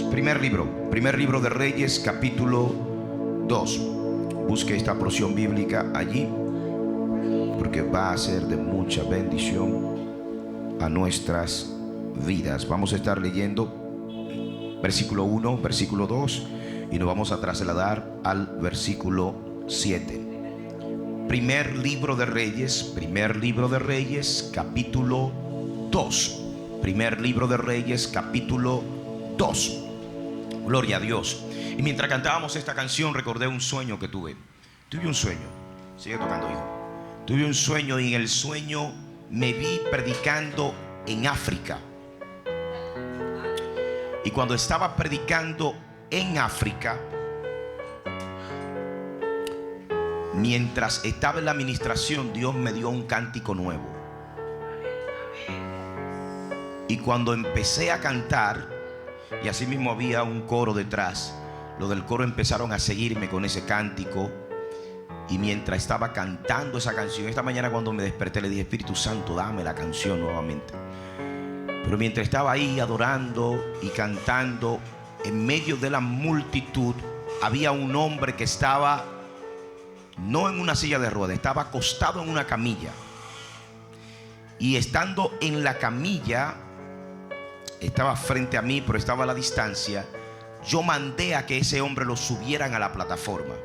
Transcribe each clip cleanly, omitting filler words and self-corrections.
Primer libro de Reyes, capítulo 2. Busque esta porción bíblica allí, porque va a ser de mucha bendición a nuestras vidas. Vamos a estar leyendo versículo 1, versículo 2 y nos vamos a trasladar al versículo 7. Primer libro de Reyes, capítulo 2. Primer libro de Reyes, capítulo 2. Gloria a Dios. Y mientras cantábamos esta canción, recordé un sueño que tuve. Tuve un sueño. Sigue tocando, hijo. Tuve un sueño y en el sueño me vi predicando en África. Y cuando estaba predicando en África, mientras estaba en la administración, Dios me dio un cántico nuevo. Y cuando empecé a cantar, y así mismo había un coro detrás, los del coro empezaron a seguirme con ese cántico. Y mientras estaba cantando esa canción, esta mañana cuando me desperté le dije: Espíritu Santo, dame la canción nuevamente. Pero mientras estaba ahí adorando y cantando, en medio de la multitud había un hombre que estaba no en una silla de ruedas, estaba acostado en una camilla. Y estando en la camilla, estaba frente a mí, pero estaba a la distancia. Yo mandé a que ese hombre lo subieran a la plataforma.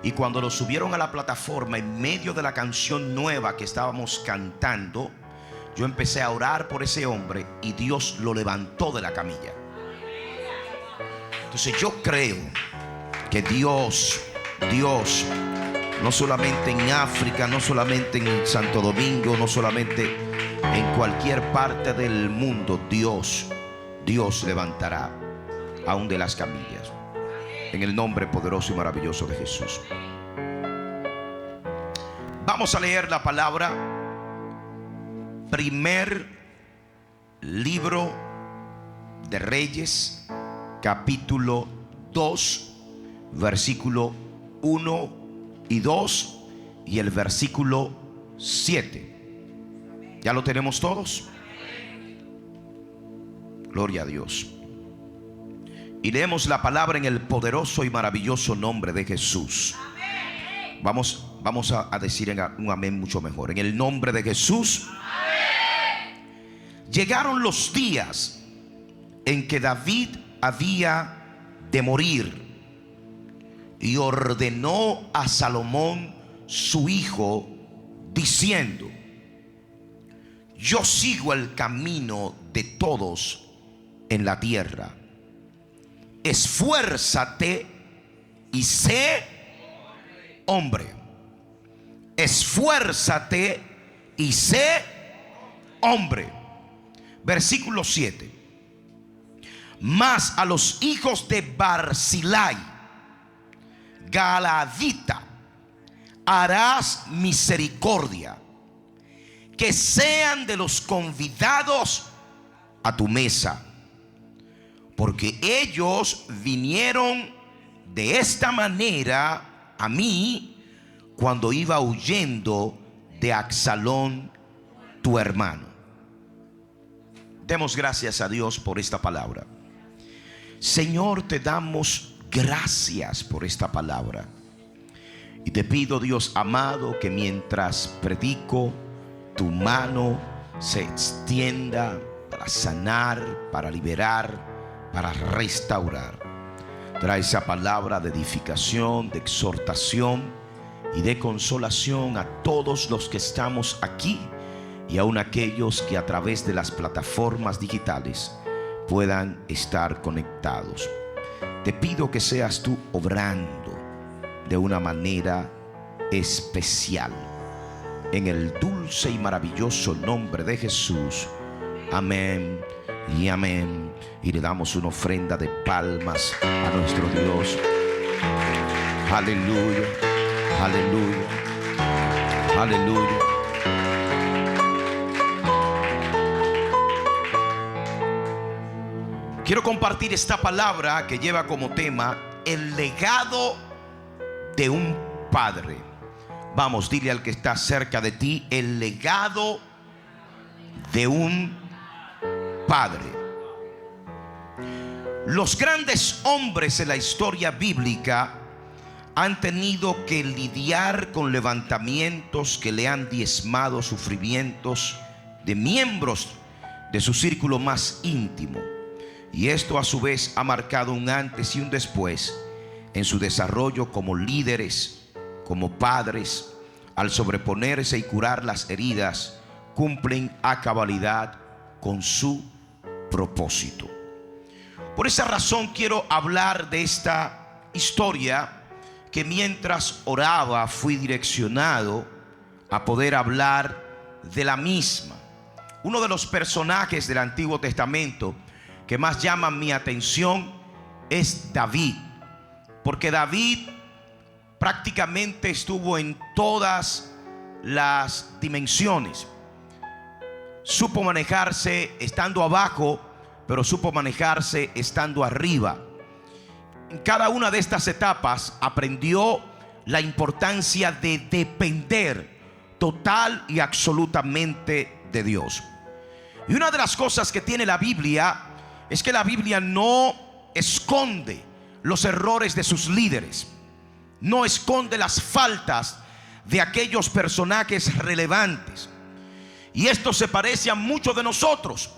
Y cuando lo subieron a la plataforma, en medio de la canción nueva que estábamos cantando, yo empecé a orar por ese hombre y Dios lo levantó de la camilla. Entonces yo creo que Dios, no solamente en África, no solamente en Santo Domingo, no solamente en cualquier parte del mundo, Dios levantará aún de las camillas, en el nombre poderoso y maravilloso de Jesús. Vamos a leer la palabra. Primer libro de Reyes, capítulo 2, versículo 1 y 2 y el versículo 7. ¿Ya lo tenemos todos? Gloria a Dios. Y leemos la palabra en el poderoso y maravilloso nombre de Jesús. Vamos a decir un amén mucho mejor. En el nombre de Jesús. Llegaron los días en que David había de morir y ordenó a Salomón su hijo diciendo: yo sigo el camino de todos en la tierra. Esfuérzate y sé hombre. Esfuérzate y sé hombre. Versículo 7. Mas a los hijos de Barzillai, Galadita, harás misericordia, que sean de los convidados a tu mesa, porque ellos vinieron de esta manera a mí cuando iba huyendo de Absalón tu hermano. Demos gracias a Dios por esta palabra. Señor, te damos gracias por esta palabra. Y te pido, Dios amado, que mientras predico, tu mano se extienda para sanar, para liberar, para restaurar. Trae esa palabra de edificación, de exhortación y de consolación a todos los que estamos aquí y aún aquellos que a través de las plataformas digitales puedan estar conectados. Te pido que seas tú obrando de una manera especial. En el dulce y maravilloso nombre de Jesús. Amén y amén. Y le damos una ofrenda de palmas a nuestro Dios. Aleluya, aleluya, aleluya. Quiero compartir esta palabra que lleva como tema el legado de un padre. Vamos, dile al que está cerca de ti: el legado de un padre. Los grandes hombres en la historia bíblica han tenido que lidiar con levantamientos que le han diezmado sufrimientos de miembros de su círculo más íntimo. Y esto a su vez ha marcado un antes y un después en su desarrollo como líderes, como padres. Al sobreponerse y curar las heridas, cumplen a cabalidad con su propósito. Por esa razón quiero hablar de esta historia que mientras oraba fui direccionado a poder hablar de la misma. Uno de los personajes del Antiguo Testamento que más llaman mi atención es David, porque David prácticamente estuvo en todas las dimensiones. Supo manejarse estando abajo, pero supo manejarse estando arriba. En cada una de estas etapas aprendió la importancia de depender total y absolutamente de Dios. Y una de las cosas que tiene la Biblia es que la Biblia no esconde los errores de sus líderes, no esconde las faltas de aquellos personajes relevantes. Y esto se parece a muchos de nosotros,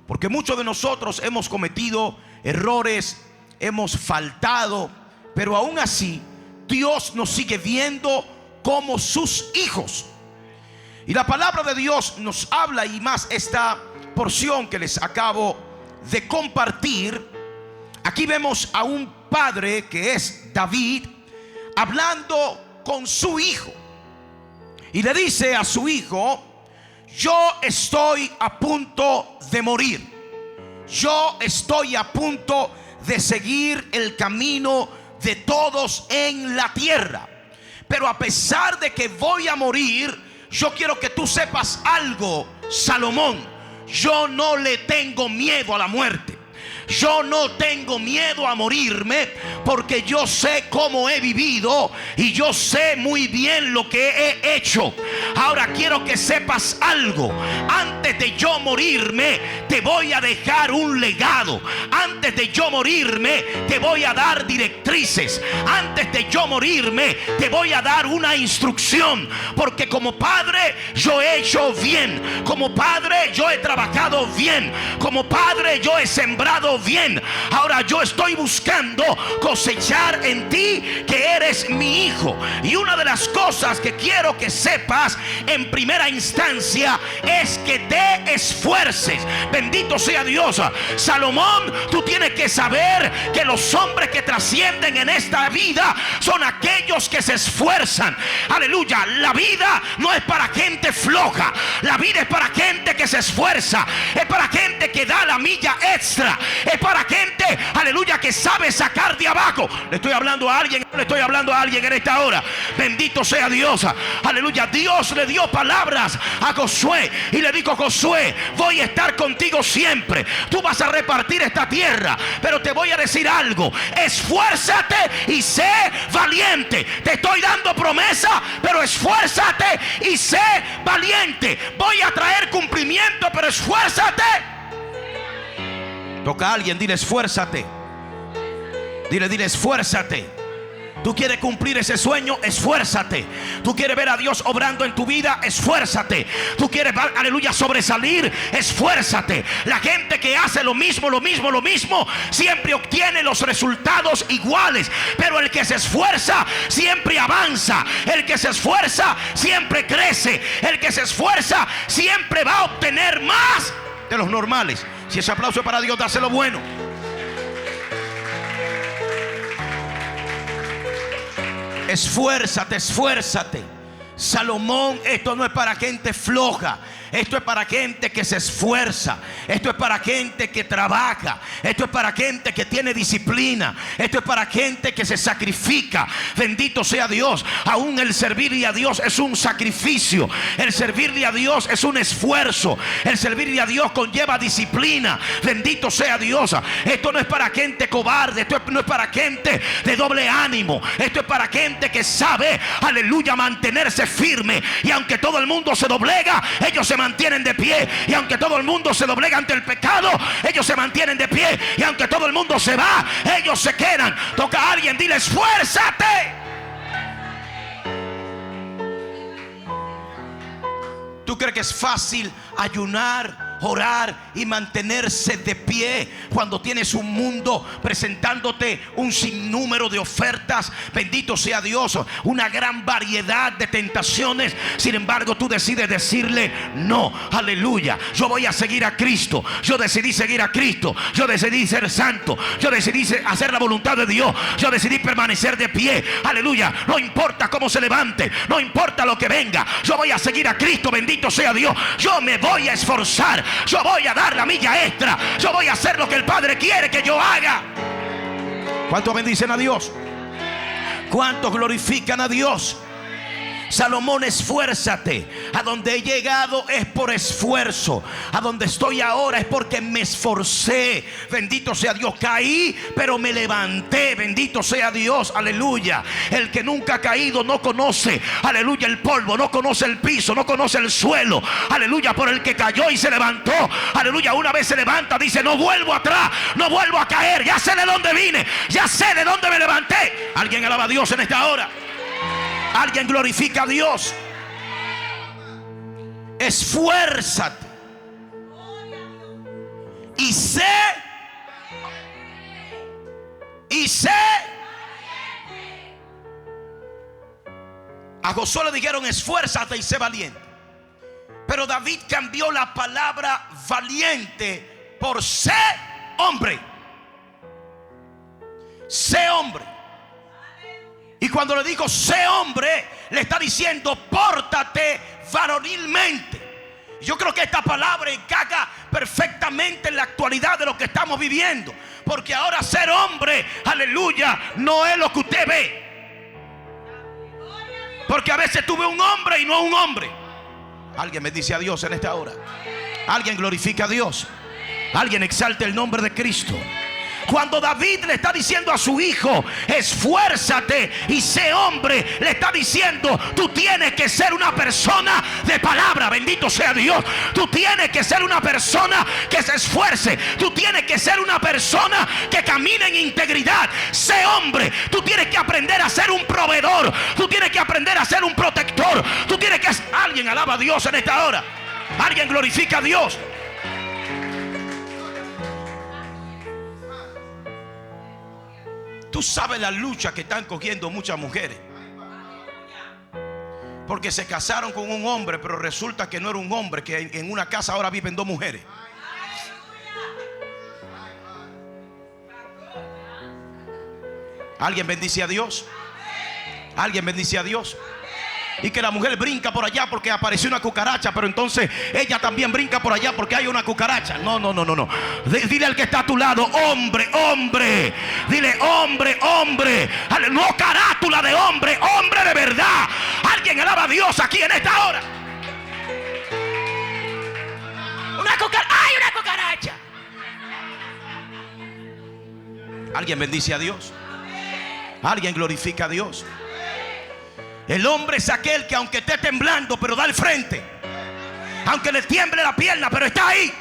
porque muchos de nosotros hemos cometido errores, hemos faltado, pero aún así Dios nos sigue viendo como sus hijos. Y la palabra de Dios nos habla, y más esta porción que les acabo de compartir. Aquí vemos a un padre que es David hablando con su hijo, y le dice a su hijo: yo estoy a punto de morir, yo estoy a punto de seguir el camino de todos en la tierra, pero a pesar de que voy a morir, yo quiero que tú sepas algo, Salomón. Yo no le tengo miedo a la muerte. Yo no tengo miedo a morirme, porque yo sé cómo he vivido y yo sé muy bien lo que he hecho. Ahora quiero que sepas algo: antes de yo morirme te voy a dejar un legado. Antes de yo morirme te voy a dar directrices. Antes de yo morirme te voy a dar una instrucción, porque como padre yo he hecho bien, como padre yo he trabajado bien, como padre yo he sembrado bien. Ahora yo estoy buscando cosechar en ti que eres mi hijo. Y una de las cosas que quiero que sepas en primera instancia es que te esfuerces. Bendito sea Dios. Salomón, tú tienes que saber que los hombres que trascienden en esta vida son aquellos que se esfuerzan. Aleluya. La vida no es para gente floja. La vida es para gente que se esfuerza. Es para gente que da la milla extra. Es para gente, aleluya, que sabe sacar de abajo. Le estoy hablando a alguien, le estoy hablando a alguien en esta hora. Bendito sea Dios. Aleluya. Dios le dio palabras a Josué y le dijo: Josué, voy a estar contigo siempre. Tú vas a repartir esta tierra, pero te voy a decir algo: esfuérzate y sé valiente. Te estoy dando promesa, pero esfuérzate y sé valiente. Voy a traer cumplimiento, pero esfuérzate. Toca a alguien, dile: esfuérzate. Dile: esfuérzate. Tú quieres cumplir ese sueño, esfuérzate. Tú quieres ver a Dios obrando en tu vida, esfuérzate. Tú quieres, aleluya, sobresalir, esfuérzate. La gente que hace lo mismo, siempre obtiene los resultados iguales. Pero el que se esfuerza siempre avanza. El que se esfuerza siempre crece. El que se esfuerza siempre va a obtener más de los normales. Si ese aplauso es para Dios, dáselo bueno. Esfuérzate, esfuérzate. Salomón, esto no es para gente floja. Esto es para gente que se esfuerza. Esto es para gente que trabaja. Esto es para gente que tiene disciplina. Esto es para gente que se sacrifica. Bendito sea Dios. Aún el servirle a Dios es un sacrificio. El servirle a Dios es un esfuerzo. El servirle a Dios conlleva disciplina. Bendito sea Dios. Esto no es para gente cobarde. Esto no es para gente de doble ánimo. Esto es para gente que sabe, aleluya, mantenerse firme. Y aunque todo el mundo se doblega, ellos se mantienen de pie. Y aunque todo el mundo se doblega ante el pecado, ellos se mantienen de pie. Y aunque todo el mundo se va, ellos se quedan. Toca a alguien, dile: esfuérzate. ¿Tú crees que es fácil ayunar, orar y mantenerse de pie cuando tienes un mundo presentándote un sinnúmero de ofertas? Bendito sea Dios, una gran variedad de tentaciones. Sin embargo, tú decides decirle no. Aleluya. Yo voy a seguir a Cristo. Yo decidí seguir a Cristo. Yo decidí ser santo. Yo decidí hacer la voluntad de Dios. Yo decidí permanecer de pie. Aleluya. No importa cómo se levante, no importa lo que venga, yo voy a seguir a Cristo. Bendito sea Dios. Yo me voy a esforzar. Yo voy a dar la milla extra. Yo voy a hacer lo que el Padre quiere que yo haga. ¿Cuántos bendicen a Dios? ¿Cuántos glorifican a Dios? Salomón: esfuérzate. A donde he llegado es por esfuerzo. A donde estoy ahora es porque me esforcé. Bendito sea Dios. Caí, pero me levanté. Bendito sea Dios. Aleluya. El que nunca ha caído no conoce, aleluya, el polvo, no conoce el piso, no conoce el suelo. Aleluya. Por el que cayó y se levantó, aleluya, una vez se levanta, dice: no vuelvo atrás, no vuelvo a caer. Ya sé de dónde vine, ya sé de dónde me levanté. Alguien alaba a Dios en esta hora. Alguien glorifica a Dios. Esfuérzate y sé a Josué le dijeron: esfuérzate y sé valiente. Pero David cambió la palabra valiente por sé hombre. Sé hombre. Y cuando le digo sé hombre, le está diciendo: pórtate varonilmente. Yo creo que esta palabra encaja perfectamente en la actualidad de lo que estamos viviendo. Porque ahora ser hombre, aleluya, no es lo que usted ve. Porque a veces tú ves un hombre y no un hombre. Alguien me dice a Dios en esta hora. Alguien glorifica a Dios. Alguien exalta el nombre de Cristo. Cuando David le está diciendo a su hijo: esfuérzate y sé hombre, le está diciendo: tú tienes que ser una persona de palabra. Bendito sea Dios. Tú tienes que ser una persona que se esfuerce. Tú tienes que ser una persona que camine en integridad. Sé hombre. Tú tienes que aprender a ser un proveedor. Tú tienes que aprender a ser un protector. Tú tienes que... Alguien alaba a Dios en esta hora. Alguien glorifica a Dios. Tú sabes la lucha que están cogiendo muchas mujeres, porque se casaron con un hombre, pero resulta que no era un hombre, que en una casa ahora viven dos mujeres. ¿Alguien bendice a Dios? ¿Alguien bendice a Dios? Y que la mujer brinca por allá porque apareció una cucaracha, pero entonces ella también brinca por allá porque hay una cucaracha. No. Dile al que está a tu lado: hombre, hombre. Dile: hombre, hombre. No carátula de hombre, hombre de verdad. Alguien alaba a Dios aquí en esta hora. ¡Hay una cucaracha! Alguien bendice a Dios. Alguien glorifica a Dios. El hombre es aquel que aunque esté temblando, pero da el frente. Aunque le tiemble la pierna, pero está ahí.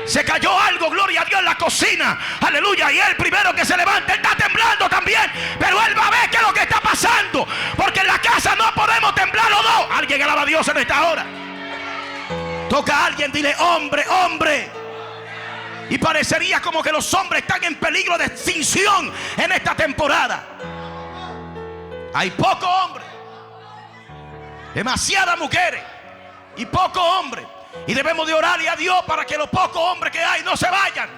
Se cayó algo, gloria a Dios, en la cocina. Aleluya. Y él primero que se levanta, está temblando también. Pero él va a ver qué es lo que está pasando. Porque en la casa no podemos temblar los dos. Alguien alaba a Dios en esta hora. Toca a alguien, dile: hombre, hombre. Y parecería como que los hombres están en peligro de extinción en esta temporada. Hay pocos hombres, demasiadas mujeres y pocos hombres. Y debemos de orarle a Dios para que los pocos hombres que hay no se vayan,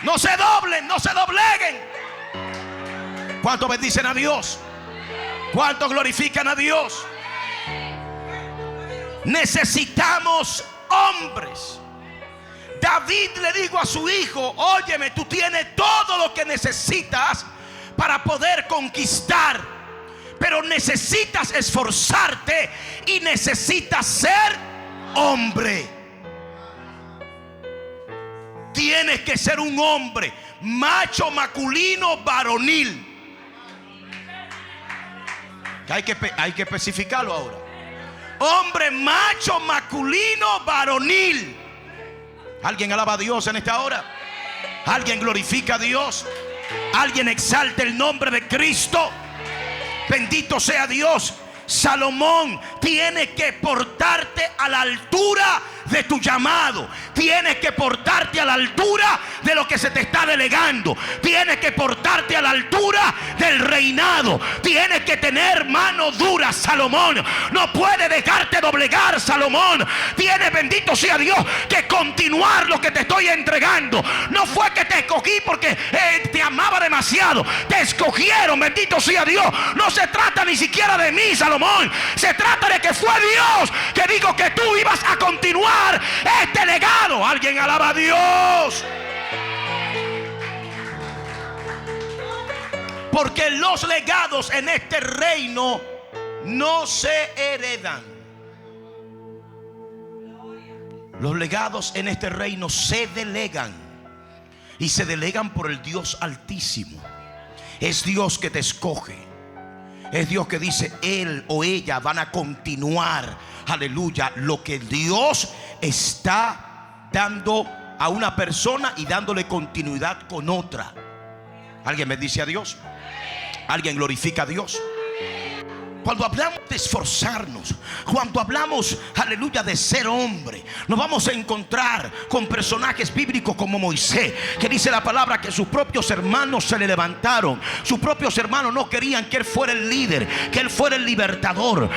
no se doblen, no se dobleguen. ¿Cuántos bendicen a Dios? ¿Cuántos glorifican a Dios? Necesitamos hombres. David le dijo a su hijo: óyeme, tú tienes todo lo que necesitas para poder conquistar, pero necesitas esforzarte y necesitas ser hombre. Tienes que ser un hombre, macho, masculino, varonil. Hay que especificarlo ahora. hombre macho, masculino, varonil. ¿Alguien alaba a Dios en esta hora? ¿Alguien glorifica a Dios? ¿Alguien exalta el nombre de Cristo? Bendito sea Dios. Salomón tiene que portarte a la altura de tu llamado. Tienes que portarte a la altura de lo que se te está delegando. Tienes que portarte a la altura del reinado. Tienes que tener mano dura, Salomón. No puedes dejarte doblegar, Salomón. Tienes, bendito sea Dios, que continuar lo que te estoy entregando. No fue que te escogí porque te amaba demasiado. Te escogieron, bendito sea Dios. No se trata ni siquiera de mí, Salomón. Se trata de que fue Dios que dijo que tú ibas a continuar este legado. Alguien alaba a Dios. Porque los legados en este reino no se heredan. Los legados en este reino se delegan. Y se delegan por el Dios Altísimo. Es Dios que te escoge. Es Dios que dice, él o ella van a continuar, aleluya, lo que Dios está dando a una persona y dándole continuidad con otra. ¿Alguien bendice a Dios? ¿Alguien glorifica a Dios? Cuando hablamos de esforzarnos, cuando hablamos, aleluya, de ser hombre, nos vamos a encontrar con personajes bíblicos como Moisés, que dice la palabra que sus propios hermanos se le levantaron. Sus propios hermanos no querían que él fuera el líder, que él fuera el libertador.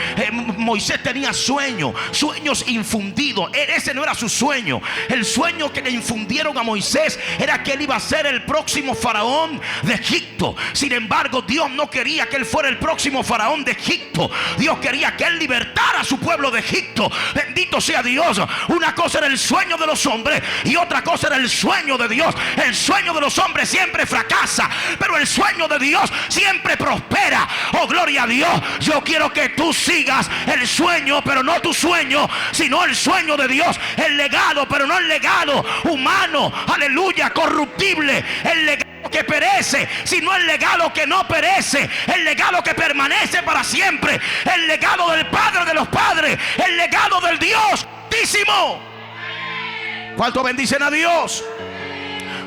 Moisés tenía sueños infundidos. Ese no era su sueño. El sueño que le infundieron a Moisés era que él iba a ser el próximo faraón de Egipto. Sin embargo, Dios no quería que él fuera el próximo faraón de Egipto. Dios quería que él libertara a su pueblo de Egipto. Bendito sea Dios. Una cosa era el sueño de los hombres y otra cosa era el sueño de Dios. El sueño de los hombres siempre fracasa, pero el sueño de Dios siempre prospera. Oh, gloria a Dios. Yo quiero que tú sigas el sueño, pero no tu sueño, sino el sueño de Dios. El legado, pero no el legado humano, aleluya, corruptible. El legado que perece, sino el legado que no perece, el legado que permanece para siempre, el legado del Padre de los padres, el legado del Dios Altísimo. ¿Cuántos bendicen a Dios?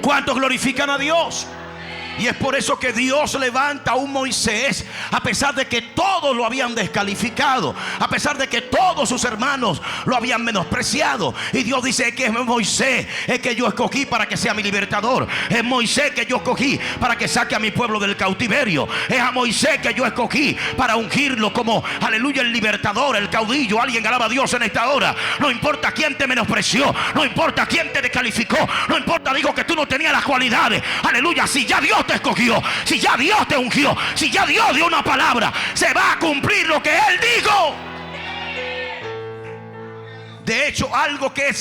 ¿Cuántos glorifican a Dios? Y es por eso que Dios levanta a un Moisés, a pesar de que todos lo habían descalificado, a pesar de que todos sus hermanos lo habían menospreciado. Y Dios dice que es Moisés, es que yo escogí para que sea mi libertador. Es Moisés que yo escogí para que saque a mi pueblo del cautiverio. Es a Moisés que yo escogí para ungirlo como, aleluya, el libertador, el caudillo. Alguien alaba a Dios en esta hora. No importa quién te menospreció, no importa quién te descalificó, no importa, digo, que tú no tenías las cualidades. Aleluya, si ya Dios te escogió, si ya Dios te ungió, si ya Dios dio una palabra, se va a cumplir lo que Él dijo. De hecho, algo que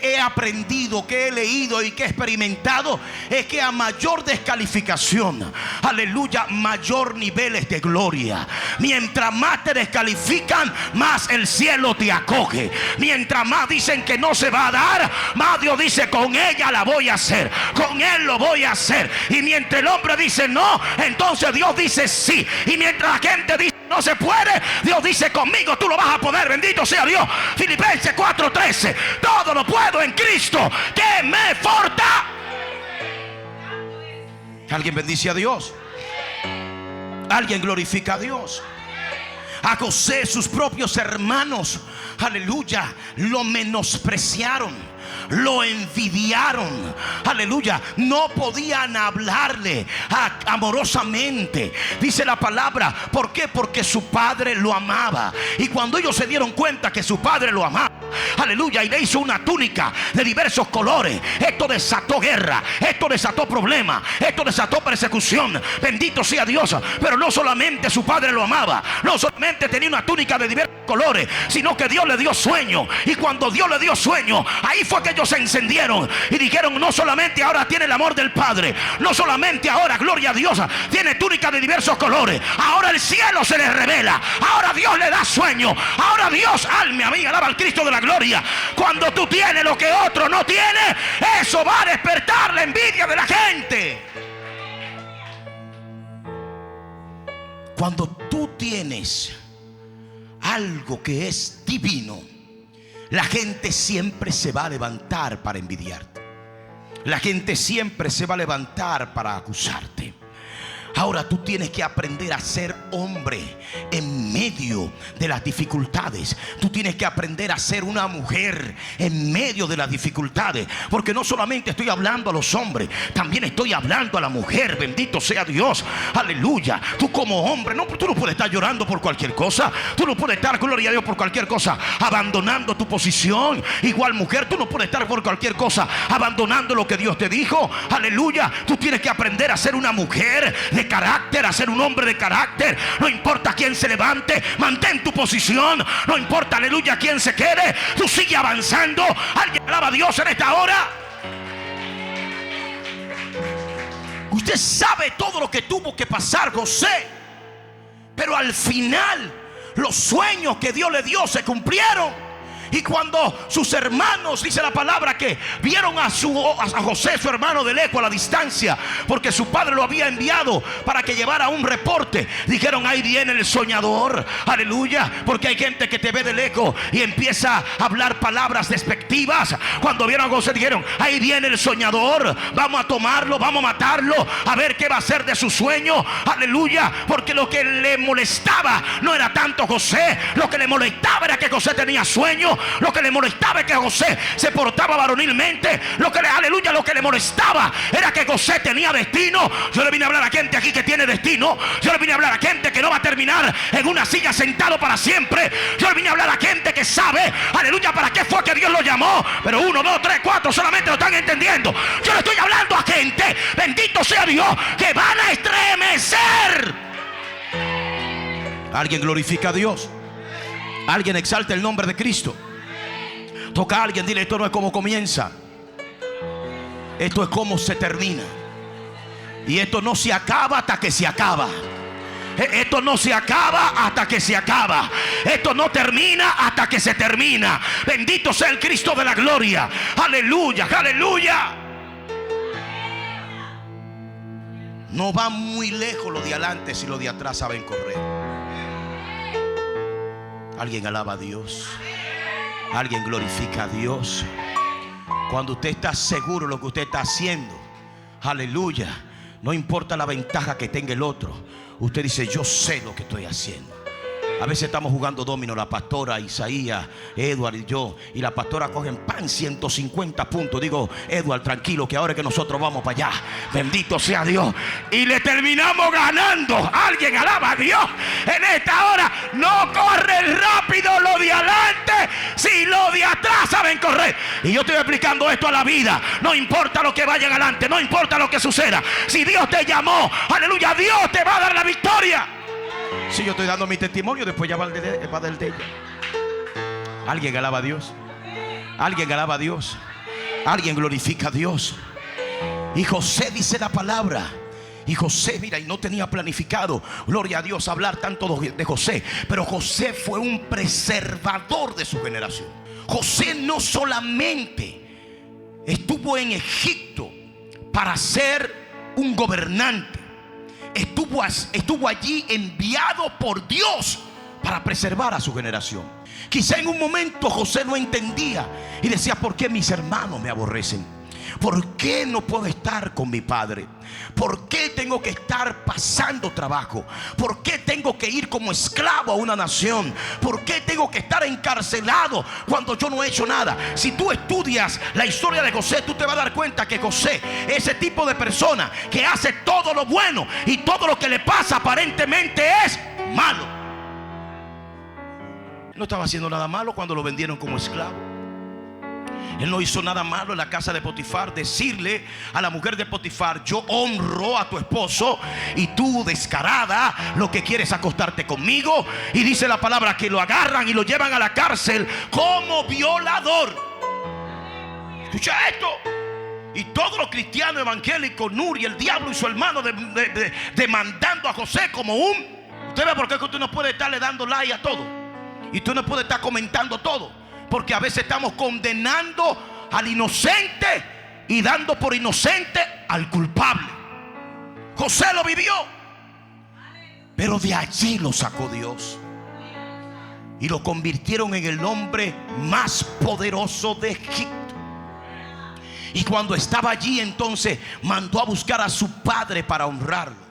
he aprendido, que he leído y que he experimentado, es que a mayor descalificación, aleluya, mayor niveles de gloria. Mientras más te descalifican, más el cielo te acoge. Mientras más dicen que no se va a dar, más Dios dice, con ella la voy a hacer, con él lo voy a hacer. Y mientras el hombre dice no, entonces Dios dice sí. Y mientras la gente dice no se puede, Dios dice, conmigo tú lo vas a poder. Bendito sea Dios. Filipenses 4:13, todo lo puedo en Cristo que me fortalece. ¿Alguien bendice a Dios? ¿Alguien glorifica a Dios? A José sus propios hermanos, aleluya, lo menospreciaron, lo envidiaron, aleluya, no podían hablarle amorosamente. Dice la palabra, ¿por qué? Porque su padre lo amaba. Y cuando ellos se dieron cuenta que su padre lo amaba, aleluya, y le hizo una túnica de diversos colores, esto desató guerra, esto desató problemas, esto desató persecución. Bendito sea Dios. Pero no solamente su padre lo amaba, no solamente tenía una túnica de diversos colores, sino que Dios le dio sueño. Y cuando Dios le dio sueño, ahí fue que ellos se encendieron y dijeron, no solamente ahora tiene el amor del Padre, no solamente ahora, gloria a Dios, tiene túnica de diversos colores, ahora el cielo se le revela, ahora Dios le da sueño, ahora Dios, alma mía, alaba al Cristo de la gloria. Cuando tú tienes lo que otro no tiene, eso va a despertar la envidia de la gente. Cuando tú tienes algo que es divino, la gente siempre se va a levantar para envidiarte. La gente siempre se va a levantar para acusarte. Ahora tú tienes que aprender a ser hombre en medio de las dificultades. Tú tienes que aprender a ser una mujer en medio de las dificultades. Porque no solamente estoy hablando a los hombres, también estoy hablando a la mujer. Bendito sea Dios, aleluya. Tú como hombre, tú no puedes estar llorando por cualquier cosa. Tú no puedes estar, gloria a Dios, por cualquier cosa abandonando tu posición. Igual mujer, tú no puedes estar por cualquier cosa abandonando lo que Dios te dijo. Aleluya. Tú tienes que aprender a ser una mujer de carácter, a ser un hombre de carácter. No importa quién se levante, mantén tu posición. No importa, aleluya, quién se quede, tú sigue avanzando. Alguien alaba a Dios en esta hora. Usted sabe todo lo que tuvo que pasar José, pero al final los sueños que Dios le dio se cumplieron. Y cuando sus hermanos, dice la palabra, que vieron a José, su hermano, de lejos, a la distancia, porque su padre lo había enviado para que llevara un reporte, dijeron: ahí viene el soñador. Aleluya. Porque hay gente que te ve de lejos y empieza a hablar palabras despectivas. Cuando vieron a José dijeron: ahí viene el soñador, vamos a tomarlo, vamos a matarlo, a ver qué va a hacer de su sueño. Aleluya. Porque lo que le molestaba no era tanto José, lo que le molestaba era que José tenía sueño. Lo que le molestaba es que José se portaba varonilmente. Aleluya, lo que le molestaba era que José tenía destino. Yo le vine a hablar a gente aquí que tiene destino. Yo le vine a hablar a gente que no va a terminar en una silla sentado para siempre. Yo le vine a hablar a gente que sabe, aleluya, para qué fue que Dios lo llamó. Pero 1, 2, 3, 4 solamente lo están entendiendo. Yo le estoy hablando a gente, bendito sea Dios, que van a estremecer. Alguien glorifica a Dios. Alguien exalta el nombre de Cristo. Toca a alguien, dile: esto no es como comienza, esto es como se termina. Y esto no se acaba hasta que se acaba. Esto no se acaba hasta que se acaba. Esto no termina hasta que se termina. Bendito sea el Cristo de la gloria. Aleluya, aleluya. No va muy lejos lo de adelante si lo de atrás saben correr. Alguien alaba a Dios. Alguien glorifica a Dios. Cuando usted está seguro de lo que usted está haciendo, aleluya, no importa la ventaja que tenga el otro, usted dice: yo sé lo que estoy haciendo. A veces estamos jugando domino, la pastora, Isaías, Edward y yo, y la pastora cogen 150 puntos. Digo: Edward, tranquilo, que ahora es que nosotros vamos para allá. Bendito sea Dios. Y le terminamos ganando. Alguien alaba a Dios en esta hora. No corren rápido lo de adelante si lo de atrás saben correr. Y yo estoy explicando esto a la vida. No importa lo que vaya adelante, no importa lo que suceda. Si Dios te llamó, aleluya, Dios te va a dar la victoria. Si yo estoy dando mi testimonio, después ya va el de ella. Alguien alaba a Dios. Alguien alaba a Dios. Alguien glorifica a Dios. Y José, dice la palabra, y José, mira, y no tenía planificado, gloria a Dios, hablar tanto de José, pero José fue un preservador de su generación. José no solamente estuvo en Egipto para ser un gobernante, estuvo allí enviado por Dios para preservar a su generación. Quizá en un momento José no entendía y decía: ¿por qué mis hermanos me aborrecen? ¿Por qué no puedo estar con mi padre? ¿Por qué tengo que estar pasando trabajo? ¿Por qué tengo que ir como esclavo a una nación? ¿Por qué tengo que estar encarcelado cuando yo no he hecho nada? Si tú estudias la historia de José, tú te vas a dar cuenta que José es ese tipo de persona que hace todo lo bueno y todo lo que le pasa aparentemente es malo. No estaba haciendo nada malo cuando lo vendieron como esclavo. Él no hizo nada malo en la casa de Potifar. Decirle a la mujer de Potifar: yo honro a tu esposo, y tú, descarada, lo que quieres es acostarte conmigo. Y dice la palabra que lo agarran y lo llevan a la cárcel como violador. Escucha esto. Y todos los cristianos evangélicos, Nur y el diablo y su hermano demandando a José como un... Usted ve por qué usted no puede estarle dando like a todo, y tú no puedes estar comentando todo. Porque a veces estamos condenando al inocente y dando por inocente al culpable. José lo vivió, pero de allí lo sacó Dios. y lo convirtieron en el hombre más poderoso de Egipto. Y cuando estaba allí, entonces mandó a buscar a su padre para honrarlo.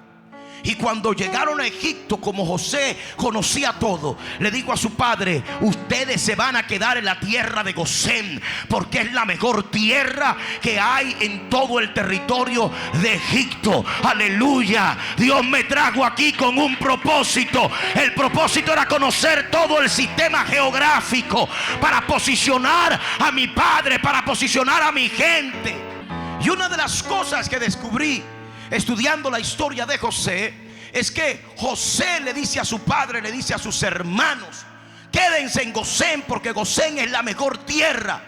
Y cuando llegaron a Egipto, como José conocía todo, le dijo a su padre: ustedes se van a quedar en la tierra de Gosén, porque es la mejor tierra que hay en todo el territorio de Egipto. Aleluya. Dios me trajo aquí con un propósito. El propósito era conocer todo el sistema geográfico para posicionar a mi padre, para posicionar a mi gente. Y una de las cosas que descubrí estudiando la historia de José es que José le dice a su padre, le dice a sus hermanos: quédense en Gosén, porque Gosén es la mejor tierra.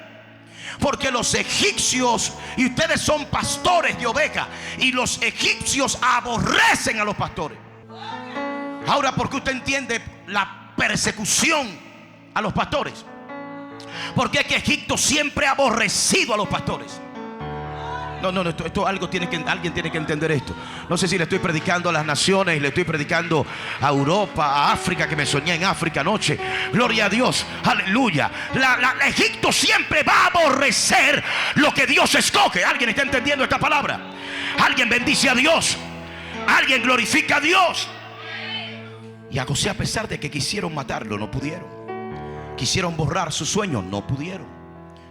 Porque los egipcios, y ustedes son pastores de ovejas, y los egipcios aborrecen a los pastores. Ahora, ¿por qué usted entiende la persecución a los pastores? Porque es que Egipto siempre ha aborrecido a los pastores. No, esto algo alguien tiene que entender esto. No sé si le estoy predicando a las naciones, le estoy predicando a Europa, a África, que me soñé en África anoche. Gloria a Dios, aleluya. Egipto siempre va a aborrecer lo que Dios escoge. ¿Alguien está entendiendo esta palabra? Alguien bendice a Dios, alguien glorifica a Dios. Y a José, a pesar de que quisieron matarlo, no pudieron. Quisieron borrar su sueño, no pudieron.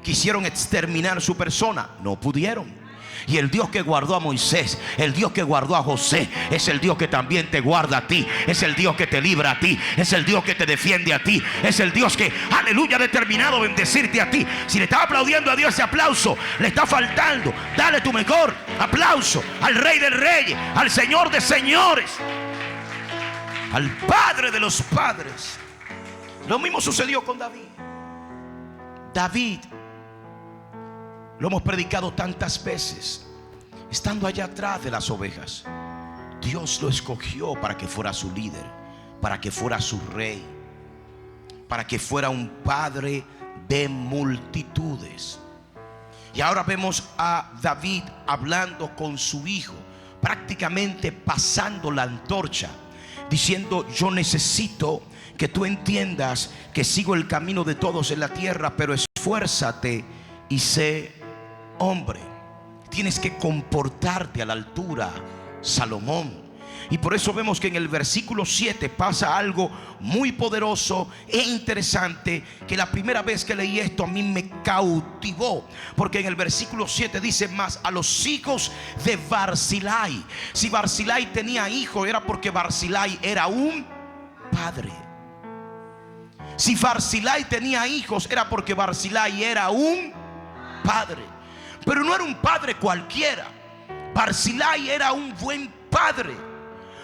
Quisieron exterminar su persona, no pudieron. Y el Dios que guardó a Moisés, el Dios que guardó a José, es el Dios que también te guarda a ti. Es el Dios que te libra a ti. Es el Dios que te defiende a ti. Es el Dios que, aleluya, ha determinado bendecirte a ti. Si le estás aplaudiendo a Dios, ese aplauso le está faltando. Dale tu mejor aplauso al Rey de Reyes, al Señor de Señores, al Padre de los padres. Lo mismo sucedió con David. David, lo hemos predicado tantas veces, estando allá atrás de las ovejas, Dios lo escogió para que fuera su líder, para que fuera su rey, para que fuera un padre de multitudes. Y ahora vemos a David hablando con su hijo, prácticamente pasando la antorcha, diciendo: yo necesito que tú entiendas que sigo el camino de todos en la tierra, pero esfuérzate y sé hombre. Tienes que comportarte a la altura, Salomón. Y por eso vemos que en el versículo 7 pasa algo muy poderoso e interesante, que la primera vez que leí esto a mí me cautivó. Porque en el versículo 7 dice: más a los hijos de Barzilai. Si Barzilai tenía hijos, era porque Barzilai era un padre. Si Barzilai tenía hijos, era porque Barzilai era un padre. Pero no era un padre cualquiera. Barzilai era un buen padre.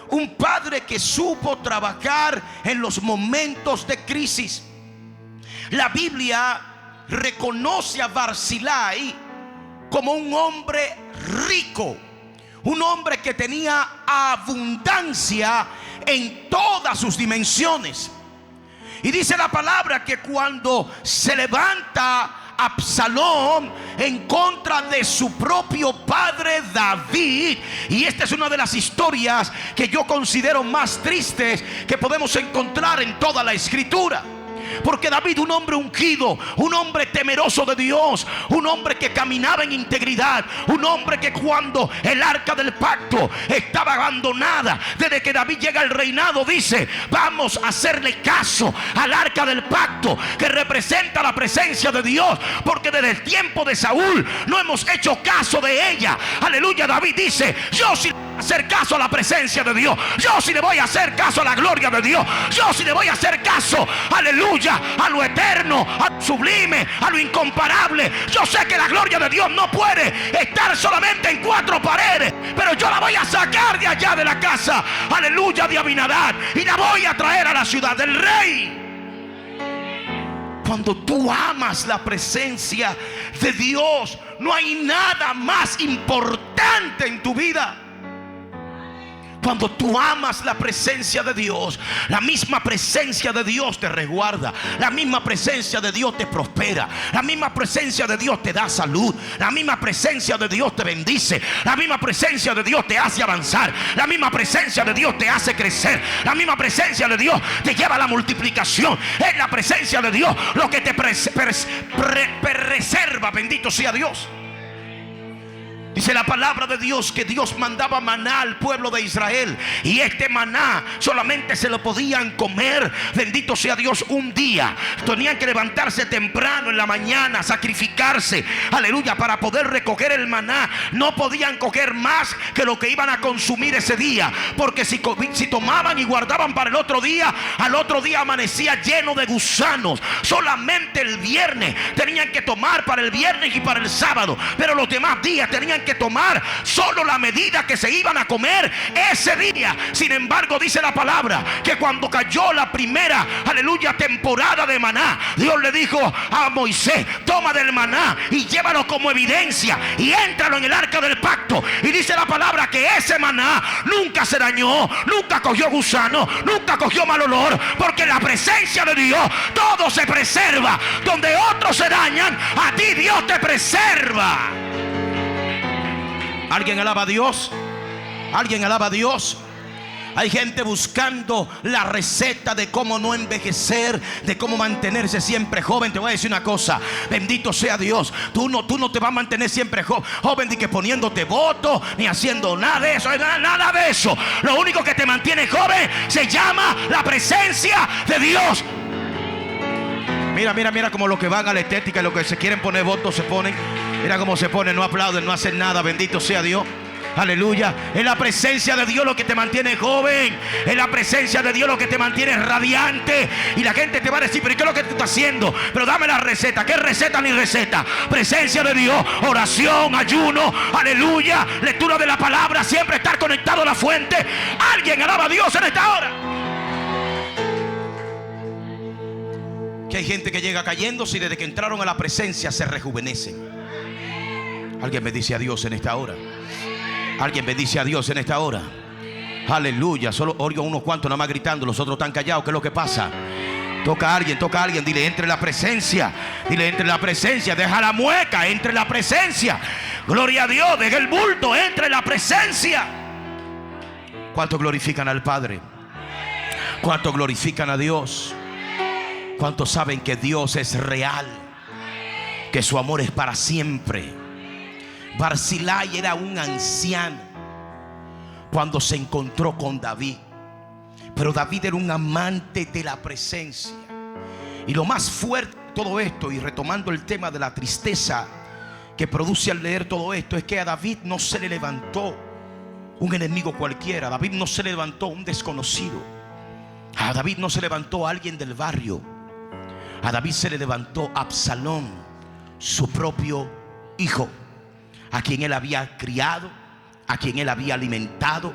Un padre que supo trabajar en los momentos de crisis. La Biblia reconoce a Barzilai como un hombre rico, un hombre que tenía abundancia en todas sus dimensiones. Y dice la palabra que cuando se levanta Absalón en contra de su propio padre David, y esta es una de las historias que yo considero más tristes que podemos encontrar en toda la escritura. Porque David, un hombre ungido, un hombre temeroso de Dios, un hombre que caminaba en integridad, un hombre que cuando el arca del pacto estaba abandonada, desde que David llega al reinado, dice: vamos a hacerle caso al arca del pacto, que representa la presencia de Dios, porque desde el tiempo de Saúl no hemos hecho caso de ella. Aleluya. David dice: yo sí hacer caso a la presencia de Dios, yo sí le voy a hacer caso a la gloria de Dios, yo sí le voy a hacer caso, aleluya, a lo eterno, a lo sublime, a lo incomparable. Yo sé que la gloria de Dios no puede estar solamente en cuatro paredes, pero yo la voy a sacar de allá de la casa, aleluya, de Abinadab, y la voy a traer a la ciudad del rey. Cuando tú amas la presencia de Dios, no hay nada más importante en tu vida. Cuando tú amas la presencia de Dios, la misma presencia de Dios te resguarda, la misma presencia de Dios te prospera, la misma presencia de Dios te da salud, la misma presencia de Dios te bendice, la misma presencia de Dios te hace avanzar, la misma presencia de Dios te hace crecer, la misma presencia de Dios te lleva a la multiplicación. Es la presencia de Dios lo que te preserva. Bendito sea Dios. Dice la palabra de Dios que Dios mandaba maná al pueblo de Israel, y este maná solamente se lo podían comer, bendito sea Dios, un día. Tenían que levantarse temprano en la mañana, sacrificarse, aleluya, para poder recoger el maná. No podían coger más que lo que iban a consumir ese día, porque si tomaban y guardaban para el otro día, al otro día amanecía lleno de gusanos. Solamente el viernes tenían que tomar, para el viernes y para el sábado, pero los demás días tenían que tomar solo la medida que se iban a comer ese día. Sin embargo, dice la palabra que cuando cayó la primera, aleluya, temporada de maná, Dios le dijo a Moisés: toma del maná y llévalo como evidencia y éntralo en el arca del pacto. Y dice la palabra que ese maná nunca se dañó, nunca cogió gusano, nunca cogió mal olor, porque en la presencia de Dios todo se preserva. Donde otros se dañan, a ti Dios te preserva. ¿Alguien alaba a Dios? ¿Alguien alaba a Dios? Hay gente buscando la receta de cómo no envejecer, de cómo mantenerse siempre joven. Te voy a decir una cosa: bendito sea Dios. Tú no te vas a mantener siempre joven, ni que poniéndote voto, ni haciendo nada de eso, nada de eso. Lo único que te mantiene joven se llama la presencia de Dios. Mira como los que van a la estética y los que se quieren poner votos se ponen. Mira cómo se ponen, no aplauden, no hacen nada. Bendito sea Dios. Aleluya. Es la presencia de Dios lo que te mantiene joven. Es la presencia de Dios lo que te mantiene radiante. Y la gente te va a decir: pero ¿qué es lo que tú estás haciendo? Pero dame la receta. ¿Qué receta ni receta? Presencia de Dios, oración, ayuno, aleluya, lectura de la palabra, siempre estar conectado a la fuente. Alguien alaba a Dios en esta hora. Que hay gente que llega cayéndose y desde que entraron a la presencia se rejuvenecen. Alguien bendice a Dios en esta hora. Alguien bendice a Dios en esta hora. Aleluya. Solo oigo unos cuantos nada más gritando, los otros están callados. ¿Qué es lo que pasa? Toca a alguien. Dile: entre la presencia. Dile: entre la presencia. Deja la mueca, entre la presencia. Gloria a Dios. Deja el bulto, entre la presencia. ¿Cuántos glorifican al Padre? ¿Cuántos glorifican a Dios? ¿Cuántos saben que Dios es real? Que su amor es para siempre. Barzilai era un anciano cuando se encontró con David, pero David era un amante de la presencia. Y lo más fuerte de todo esto, y retomando el tema de la tristeza que produce al leer todo esto, es que a David no se le levantó un enemigo cualquiera. A David no se le levantó un desconocido. A David no se levantó alguien del barrio. A David se le levantó Absalón, su propio hijo, a quien él había criado, a quien él había alimentado,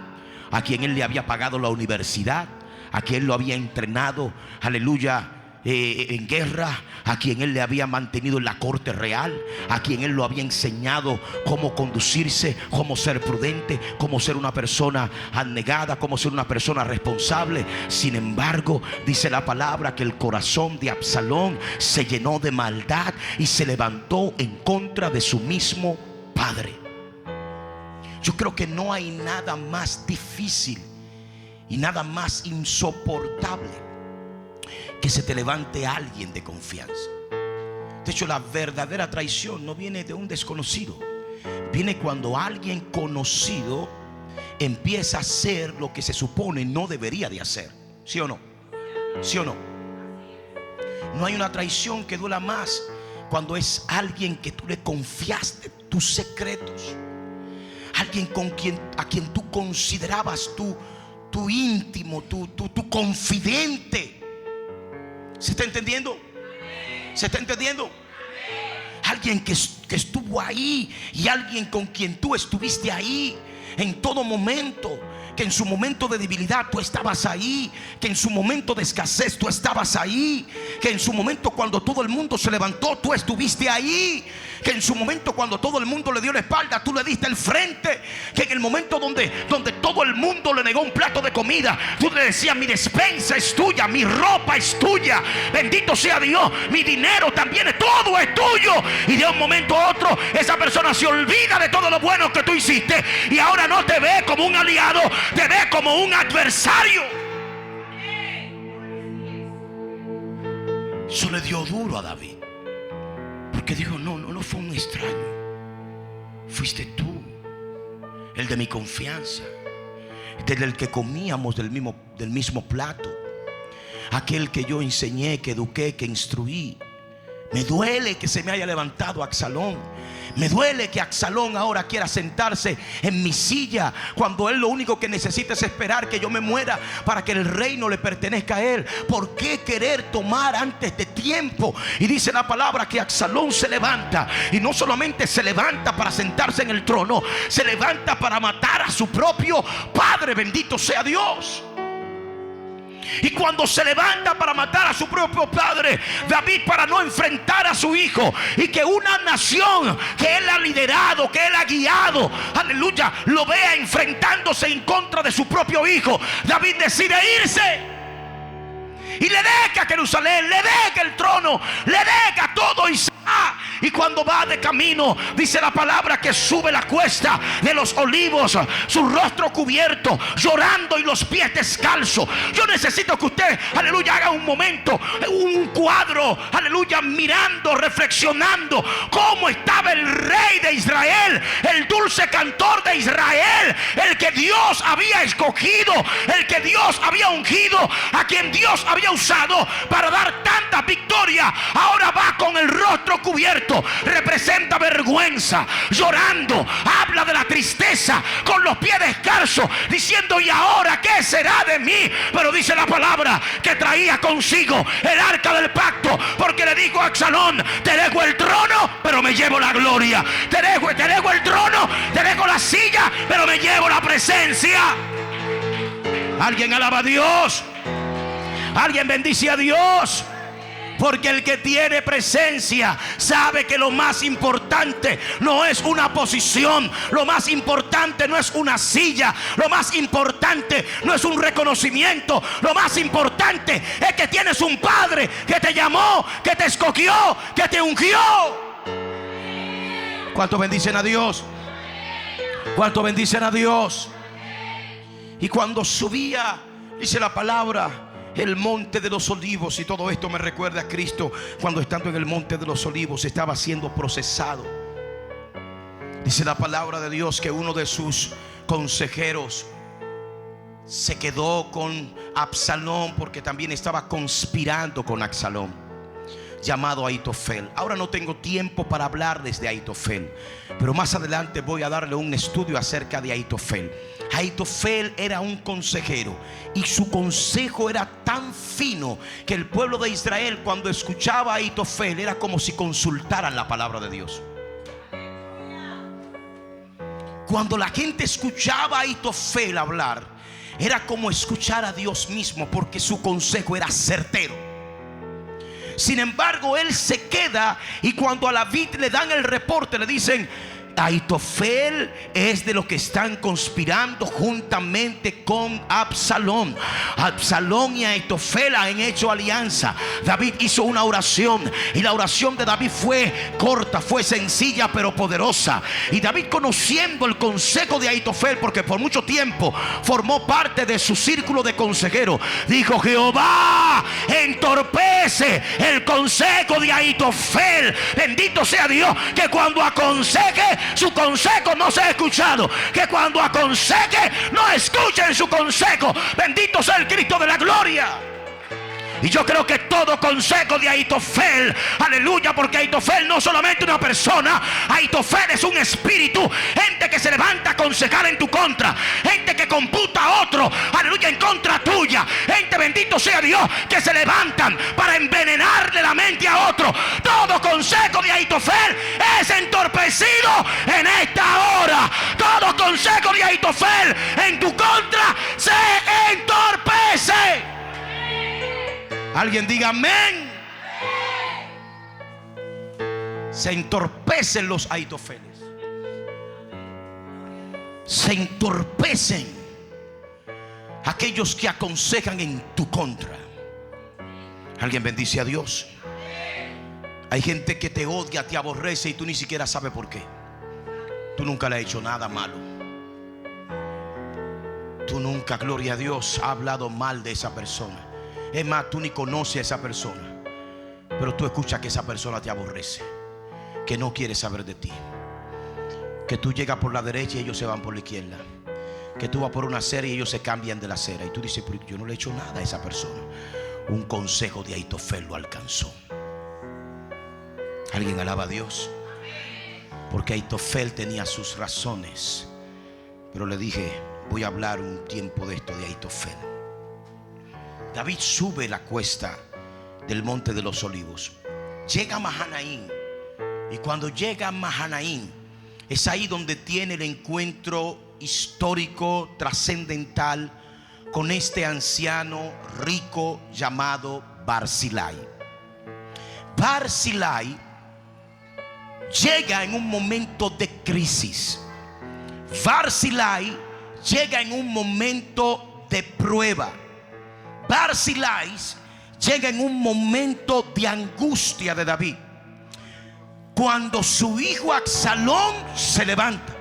a quien él le había pagado la universidad, a quien lo había entrenado, aleluya, en guerra, a quien él le había mantenido en la corte real, a quien él lo había enseñado cómo conducirse, cómo ser prudente, cómo ser una persona abnegada, cómo ser una persona responsable. Sin embargo, dice la palabra que el corazón de Absalón se llenó de maldad y se levantó en contra de su mismo padre. Yo creo que no hay nada más difícil y nada más insoportable que se te levante alguien de confianza. De hecho, la verdadera traición no viene de un desconocido. Viene cuando alguien conocido empieza a hacer lo que se supone no debería de hacer. ¿Sí o no? ¿Sí o no? No hay una traición que duela más cuando es alguien que tú le confiaste tus secretos. Alguien a quien tú considerabas tu íntimo, tu confidente. ¿Se está entendiendo? ¿Se está entendiendo? Alguien que estuvo ahí, y alguien con quien tú estuviste ahí en todo momento. Que en su momento de debilidad tú estabas ahí, que en su momento de escasez tú estabas ahí, que en su momento cuando todo el mundo se levantó tú estuviste ahí, que en su momento, cuando todo el mundo le dio la espalda, tú le diste el frente. Que en el momento donde todo el mundo le negó un plato de comida, tú le decías: mi despensa es tuya, mi ropa es tuya, bendito sea Dios, mi dinero también, todo es tuyo. Y de un momento a otro esa persona se olvida de todo lo bueno que tú hiciste, y ahora no te ve como un aliado, te ve como un adversario. Eso le dio duro a David, porque dijo: no fue un extraño, fuiste tú, el de mi confianza, del que comíamos del mismo plato, aquel que yo enseñé, que eduqué, que instruí. Me duele que se me haya levantado Absalón. Me duele que Absalón ahora quiera sentarse en mi silla, cuando él lo único que necesita es esperar que yo me muera para que el reino le pertenezca a él. ¿Por qué querer tomar antes de tiempo? Y dice la palabra que Absalón se levanta, y no solamente se levanta para sentarse en el trono, se levanta para matar a su propio padre, bendito sea Dios. Y cuando se levanta para matar a su propio padre, David, para no enfrentar a su hijo, y que una nación que él ha liderado, que él ha guiado, aleluya, lo vea enfrentándose en contra de su propio hijo, David decide irse y le deja Jerusalén, le deja el trono, le deja todo y se va. Y cuando va de camino, dice la palabra que sube la cuesta de los olivos, su rostro cubierto, llorando y los pies descalzos. Yo necesito que usted, aleluya, haga un momento, un cuadro, aleluya, mirando, reflexionando cómo estaba el rey de Israel, el dulce cantor de Israel, el que Dios había escogido, el que Dios había ungido, a quien Dios había usado para dar tanta victoria. Ahora va con el rostro cubierto, representa vergüenza, llorando, habla de la tristeza, con los pies descalzos, diciendo: ¿y ahora qué será de mí? Pero dice la palabra que traía consigo el arca del pacto, porque le dijo a Absalón: te dejo el trono, pero me llevo la gloria. Te dejo el trono, te dejo la silla, pero me llevo la presencia. Alguien alaba a Dios. Alguien bendice a Dios. Porque el que tiene presencia sabe que lo más importante no es una posición, lo más importante no es una silla, lo más importante no es un reconocimiento, lo más importante es que tienes un Padre que te llamó, que te escogió, que te ungió. ¿Cuántos bendicen a Dios? ¿Cuántos bendicen a Dios? Y cuando subía, dice la palabra, el monte de los olivos, y todo esto me recuerda a Cristo cuando estando en el monte de los olivos estaba siendo procesado. Dice la palabra de Dios que uno de sus consejeros se quedó con Absalón porque también estaba conspirando con Absalón, llamado Ahitofel. Ahora no tengo tiempo para hablarles de Ahitofel, pero más adelante voy a darle un estudio acerca de Ahitofel. Ahitofel era un consejero, y su consejo era tan fino que el pueblo de Israel, cuando escuchaba a Ahitofel, era como si consultaran la palabra de Dios. Cuando la gente escuchaba a Ahitofel hablar, era como escuchar a Dios mismo, porque su consejo era certero. Sin embargo, él se queda, y cuando a David le dan el reporte, le dicen: Ahitofel es de los que están conspirando juntamente con Absalón. Absalón y Ahitofel han hecho alianza. David hizo una oración, y la oración de David fue corta, fue sencilla pero poderosa. Y David, conociendo el consejo de Ahitofel, porque por mucho tiempo formó parte de su círculo de consejeros, dijo: Jehová entorpece el consejo de Ahitofel. Bendito sea Dios, que cuando aconseje, su consejo no sea escuchado, que cuando aconseje no escuchen su consejo. Bendito sea el Cristo de la gloria. Y yo creo que todo consejo de Ahitofel, aleluya, porque Ahitofel no solamente una persona, Ahitofel es un espíritu, gente que se levanta a aconsejar en tu contra, gente que computa a otro, aleluya, en contra tuya, gente, bendito sea Dios, que se levantan para envenenarle la mente a otro. Todo consejo de Ahitofel es entorpecido en esta hora. Todo consejo de Ahitofel en tu contra se entorpece. Alguien diga amén. Se entorpecen los Aitofeles. Se entorpecen aquellos que aconsejan en tu contra. Alguien bendice a Dios. Hay gente que te odia, te aborrece y tú ni siquiera sabes por qué. Tú nunca le has hecho nada malo. Tú nunca, gloria a Dios, has hablado mal de esa persona. Es más, tú ni conoces a esa persona, pero tú escuchas que esa persona te aborrece, que no quiere saber de ti, que tú llegas por la derecha y ellos se van por la izquierda, que tú vas por una acera y ellos se cambian de la acera. Y tú dices, pero yo no le he hecho nada a esa persona. Un consejo de Aitofel lo alcanzó. Alguien alaba a Dios. Porque Aitofel tenía sus razones. Pero le dije, voy a hablar un tiempo de esto de Aitofel. David sube la cuesta del monte de los olivos. Llega a Mahanaim. Y cuando llega a Mahanaim, es ahí donde tiene el encuentro histórico, trascendental, con este anciano rico llamado Barzillai. Barzillai llega en un momento de crisis. Barzillai llega en un momento de prueba. Barzillai llega en un momento de angustia de David. Cuando su hijo Absalón se levanta,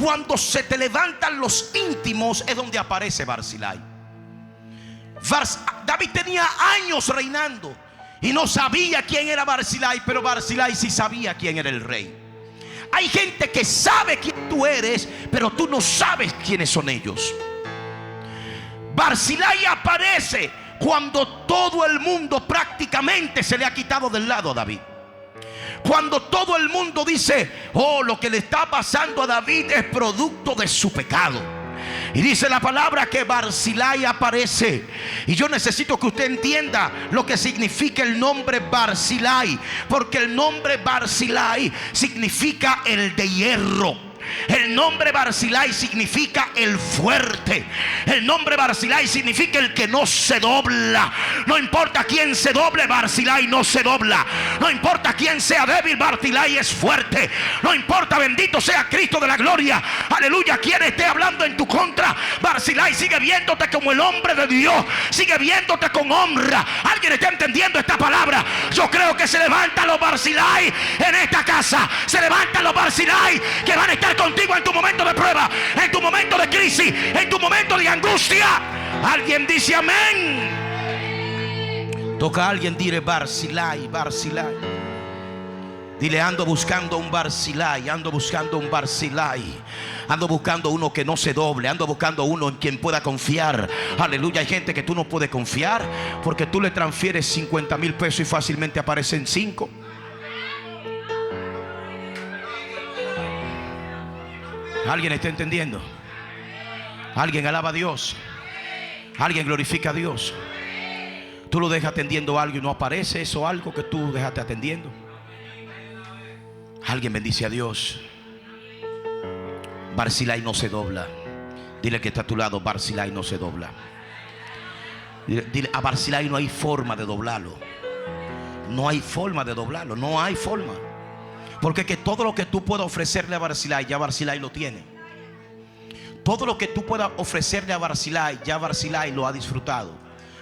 cuando se te levantan los íntimos, es donde aparece Barzillai. David tenía años reinando y no sabía quién era Barzillai, pero Barzillai sí sabía quién era el rey. Hay gente que sabe quién tú eres, pero tú no sabes quiénes son ellos. Barzillai aparece cuando todo el mundo prácticamente se le ha quitado del lado a David. Cuando todo el mundo dice, oh, lo que le está pasando a David es producto de su pecado. Y dice la palabra que Barzillai aparece. Y yo necesito que usted entienda lo que significa el nombre Barzillai, porque el nombre Barzillai significa el de hierro. El nombre Barzillai significa el fuerte. El nombre Barzillai significa el que no se dobla. No importa quién se doble, Barzillai no se dobla. No importa quién sea débil, Barzillai es fuerte. No importa, bendito sea Cristo de la gloria, aleluya, quien esté hablando en tu contra, Barzillai sigue viéndote como el hombre de Dios, sigue viéndote con honra. ¿Alguien está entendiendo esta palabra? Yo creo que se levantan los Barzillai en esta casa. Se levantan los Barzillai que van a estar contigo en tu momento de prueba, en tu momento de crisis, en tu momento de angustia. Alguien dice amén. Toca a alguien, dile Barzillai, Barzillai. Dile, ando buscando un Barzillai, ando buscando un Barzillai. Ando buscando uno que no se doble. Ando buscando uno en quien pueda confiar. Aleluya. Hay gente que tú no puedes confiar porque tú le transfieres 50,000 pesos y fácilmente aparecen 5. ¿Alguien está entendiendo? ¿Alguien alaba a Dios? ¿Alguien glorifica a Dios? Tú lo dejas atendiendo a algo y no aparece eso, algo que tú dejaste atendiendo. Alguien bendice a Dios. Barzillai no se dobla. Dile que está a tu lado, Barzillai no se dobla. Dile, a Barzillai no hay forma de doblarlo. No hay forma de doblarlo. No hay forma. Porque que todo lo que tú puedas ofrecerle a Barzillai, ya Barzillai lo tiene. Todo lo que tú puedas ofrecerle a Barzillai, ya Barzillai lo ha disfrutado.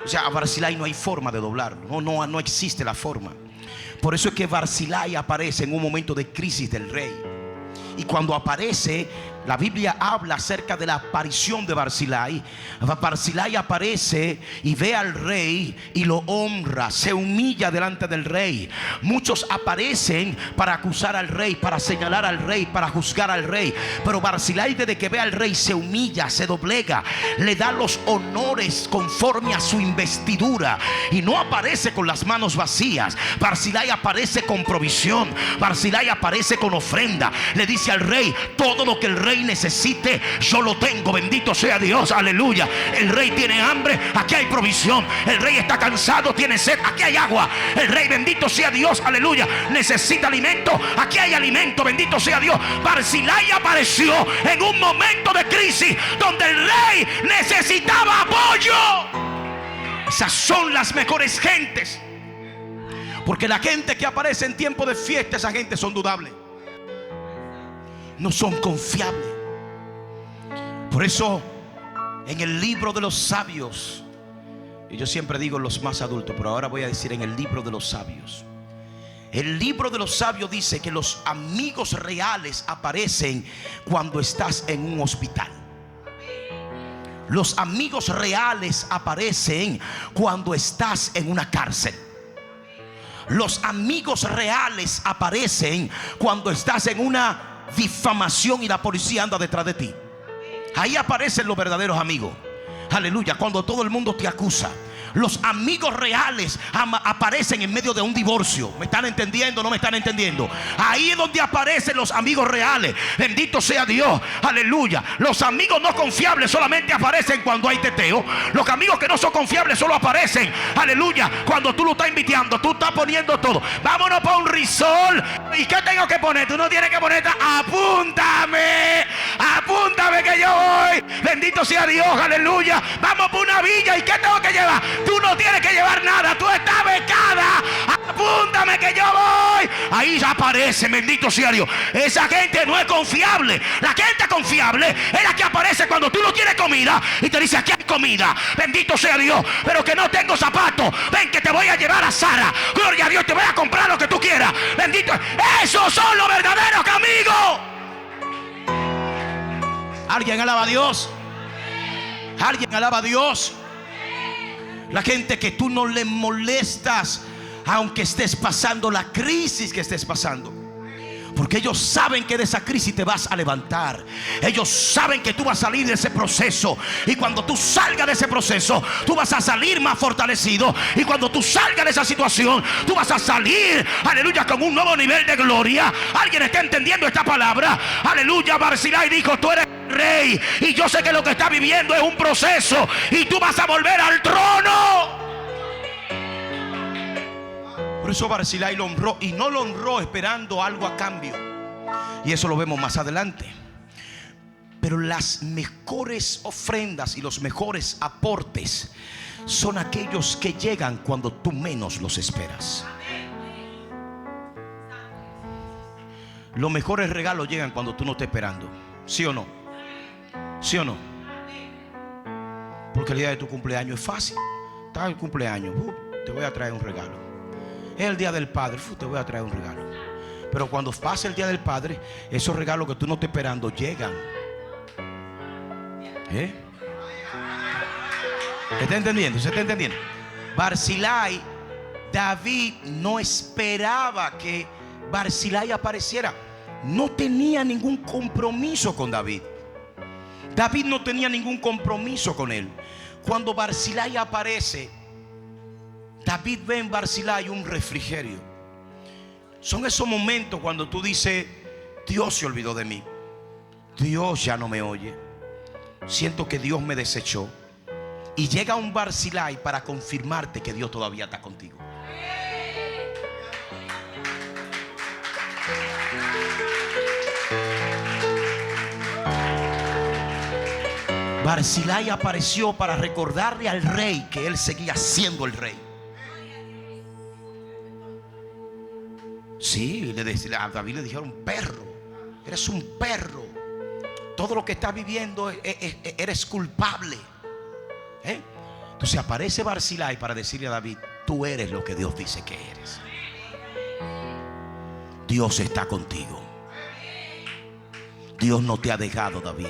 O sea, a Barzillai no hay forma de doblarlo. No existe la forma. Por eso es que Barzillai aparece en un momento de crisis del rey. Y cuando aparece, la Biblia habla acerca de la aparición de Barzillai. Barzillai aparece y ve al rey y lo honra, se humilla delante del rey. Muchos aparecen para acusar al rey, para señalar al rey, para juzgar al rey. Pero Barzillai, desde que ve al rey, se humilla, se doblega, le da los honores conforme a su investidura. Y no aparece con las manos vacías. Barzillai aparece con provisión. Barzillai aparece con ofrenda. Le dice al rey, todo lo que el rey necesite, yo lo tengo. Bendito sea Dios, aleluya. El rey tiene hambre, aquí hay provisión. El rey está cansado, tiene sed, aquí hay agua. El rey, bendito sea Dios, aleluya, necesita alimento, aquí hay alimento. Bendito sea Dios. Barzillai apareció en un momento de crisis donde el rey necesitaba apoyo. Esas son las mejores gentes. Porque la gente que aparece en tiempo de fiesta, esa gente son dudables, no son confiables. Por eso en el libro de los sabios, y yo siempre digo los más adultos, pero ahora voy a decir en el libro de los sabios, el libro de los sabios dice que los amigos reales aparecen cuando estás en un hospital. Los amigos reales aparecen cuando estás en una cárcel. Los amigos reales aparecen cuando estás en una difamación y la policía anda detrás de ti. Ahí aparecen los verdaderos amigos. Aleluya. Cuando todo el mundo te acusa. Los amigos reales aparecen en medio de un divorcio. ¿Me están entendiendo o no me están entendiendo? Ahí es donde aparecen los amigos reales. Bendito sea Dios. Aleluya. Los amigos no confiables solamente aparecen cuando hay teteo. Los amigos que no son confiables solo aparecen, aleluya, cuando tú lo estás invitando, tú estás poniendo todo. Vámonos para un risol. ¿Y qué tengo que poner? Tú no tienes que ponerte. Apúntame, apúntame que yo voy. Bendito sea Dios. Aleluya. Vamos para una villa. ¿Y qué tengo que llevar? Tú no tienes que llevar nada, tú estás becada. Apúntame que yo voy. Ahí ya aparece, bendito sea Dios. Esa gente no es confiable. La gente confiable es la que aparece cuando tú no tienes comida y te dice: aquí hay comida, bendito sea Dios, pero que no tengo zapatos. Ven que te voy a llevar a Sara. Gloria a Dios, te voy a comprar lo que tú quieras. Bendito. Esos son los verdaderos amigos. ¿Alguien alaba a Dios? ¿Alguien alaba a Dios? La gente que tú no le molestas, aunque estés pasando la crisis que estés pasando, porque ellos saben que de esa crisis te vas a levantar. Ellos saben que tú vas a salir de ese proceso. Y cuando tú salgas de ese proceso, tú vas a salir más fortalecido. Y cuando tú salgas de esa situación, tú vas a salir, aleluya, con un nuevo nivel de gloria. ¿Alguien está entendiendo esta palabra? Aleluya. Barzillai dijo: tú eres rey, y yo sé que lo que está viviendo es un proceso, y tú vas a volver al trono. Por eso Barzillai lo honró, y no lo honró esperando algo a cambio, y eso lo vemos más adelante. Pero las mejores ofrendas y los mejores aportes son aquellos que llegan cuando tú menos los esperas. Los mejores regalos llegan cuando tú no estás esperando. ¿Sí o no? ¿Sí o no? Porque el día de tu cumpleaños es fácil. Está el cumpleaños, te voy a traer un regalo. Es el día del padre, te voy a traer un regalo. Pero cuando pase el día del padre, esos regalos que tú no estás esperando llegan. ¿Está entendiendo? ¿Se está entendiendo? Barzillai, David no esperaba que Barzillai apareciera. No tenía ningún compromiso con David. David no tenía ningún compromiso con él. Cuando Barzillai aparece, David ve en Barzillai un refrigerio. Son esos momentos cuando tú dices: Dios se olvidó de mí, Dios ya no me oye, siento que Dios me desechó. Y llega un Barzillai para confirmarte que Dios todavía está contigo. Barzillai apareció para recordarle al rey que él seguía siendo el rey. Sí, a David le dijeron: perro, eres un perro. Todo lo que estás viviendo eres culpable. Entonces aparece Barzillai para decirle a David: tú eres lo que Dios dice que eres. Dios está contigo. Dios no te ha dejado, David.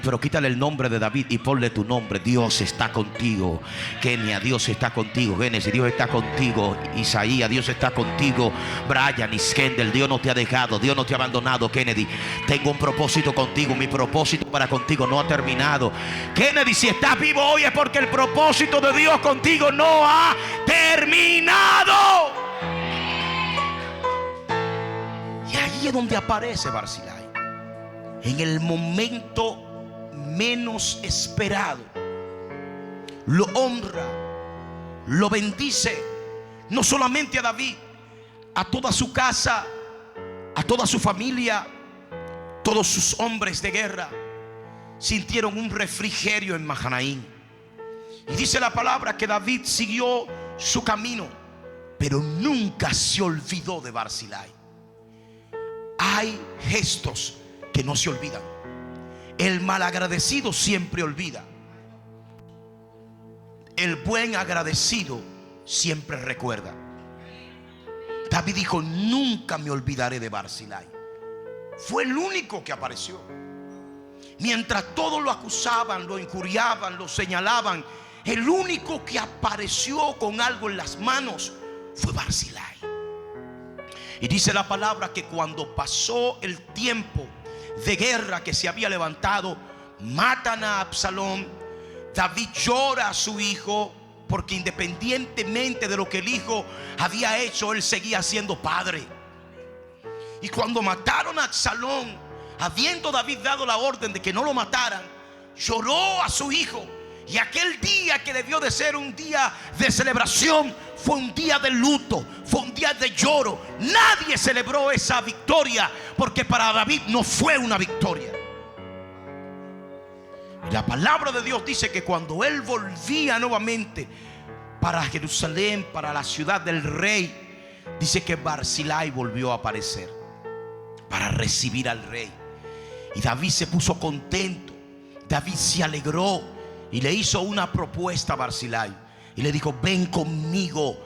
Pero quítale el nombre de David y ponle tu nombre. Dios está contigo. Kenia, Dios está contigo. Génesis, Dios está contigo. Isaías, Dios está contigo. Brian, Iskender, Dios no te ha dejado, Dios no te ha abandonado. Kennedy, tengo un propósito contigo. Mi propósito para contigo no ha terminado. Kennedy, si estás vivo hoy es porque el propósito de Dios contigo no ha terminado. Y ahí es donde aparece Barzillai. En el momento menos esperado, lo honra, lo bendice. No solamente a David, a toda su casa, a toda su familia. Todos sus hombres de guerra sintieron un refrigerio en Mahanaim. Y dice la palabra que David siguió su camino. pero nunca se olvidó de Barzillai. Hay gestos que no se olvidan. El malagradecido siempre olvida. El buen agradecido siempre recuerda. David dijo: nunca me olvidaré de Barzillai. Fue el único que apareció. Mientras todos lo acusaban, lo injuriaban, lo señalaban, el único que apareció con algo en las manos fue Barzillai. Y dice la palabra que cuando pasó el tiempo de guerra que se había levantado, matan a Absalón. David llora a su hijo, porque independientemente de lo que el hijo había hecho, él seguía siendo padre. Y cuando mataron a Absalón, habiendo David dado la orden de que no lo mataran, lloró a su hijo. Y aquel día, que debió de ser un día de celebración, fue un día de luto, fue un día de lloro. Nadie celebró esa victoria, porque para David no fue una victoria. Y la palabra de Dios dice que cuando él volvía nuevamente para Jerusalén, para la ciudad del rey, dice que Barzillai volvió a aparecer para recibir al rey. Y David se puso contento, David se alegró y le hizo una propuesta a Barzillai. Y le dijo: ven conmigo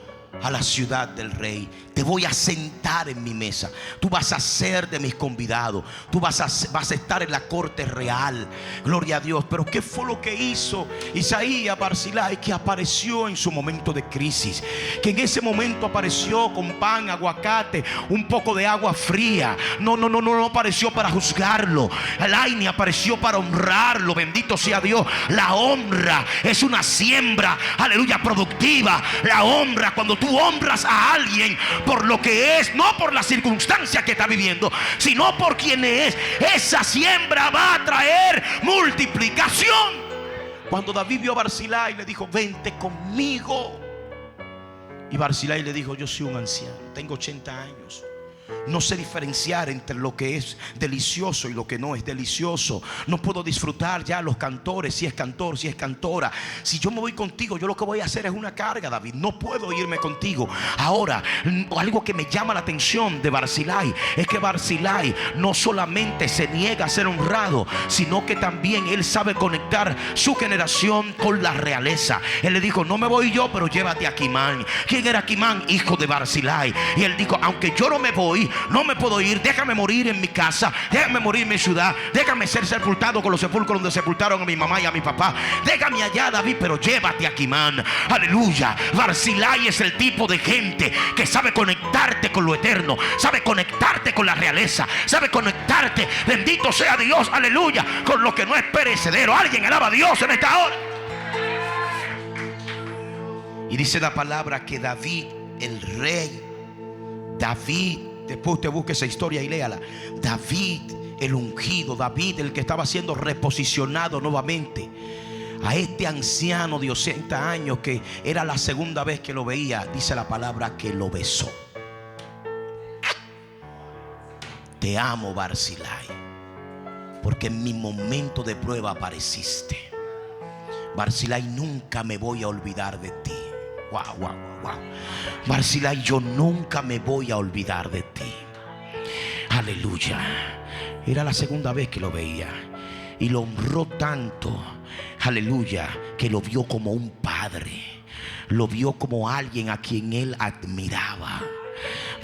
a la ciudad del rey. Te voy a sentar en mi mesa. Tú vas a ser de mis convidados. Tú vas a estar en la corte real. Gloria a Dios. Pero ¿qué fue lo que hizo Isaías Barzillai? Que apareció en su momento de crisis. Que en ese momento apareció con pan, aguacate, un poco de agua fría. No apareció para juzgarlo. Elaine apareció para honrarlo. Bendito sea Dios. La honra es una siembra, aleluya, productiva. La honra, cuando tú honras a alguien por lo que es, no por la circunstancia que está viviendo, sino por quien es, esa siembra va a traer multiplicación. Cuando David vio a Barzillai, le dijo: vente conmigo. Y Barzillai le dijo: yo soy un anciano, tengo 80 años. No sé diferenciar entre lo que es delicioso y lo que no es delicioso. No puedo disfrutar ya los cantores, si es cantor, si es cantora. Si yo me voy contigo, yo lo que voy a hacer es una carga, David. No puedo irme contigo. Ahora, algo que me llama la atención de Barzillai es que Barzillai no solamente se niega a ser honrado, sino que también él sabe conectar su generación con la realeza. Él le dijo: no me voy yo, pero llévate a Quimán. ¿Quién era Quimán? Hijo de Barzillai. Y él dijo: aunque yo no me voy, no me puedo ir, déjame morir en mi casa, déjame morir en mi ciudad, déjame ser sepultado con los sepulcros donde sepultaron a mi mamá y a mi papá. Déjame allá, David, pero llévate a Quimán. Aleluya. Barzillai es el tipo de gente que sabe conectarte con lo eterno, sabe conectarte con la realeza, sabe conectarte, bendito sea Dios, aleluya, con lo que no es perecedero. Alguien alaba a Dios en esta hora. Y dice la palabra que David, el rey David, después usted busque esa historia y léala. David, el ungido, David, el que estaba siendo reposicionado nuevamente, a este anciano de 80 años que era la segunda vez que lo veía, dice la palabra que lo besó. Te amo, Barzillai, porque en mi momento de prueba apareciste. Barzillai, nunca me voy a olvidar de ti. Wow. Barzillai, yo nunca me voy a olvidar de ti. Aleluya. Era la segunda vez que lo veía y lo honró tanto, aleluya, que lo vio como un padre. Lo vio como alguien a quien él admiraba.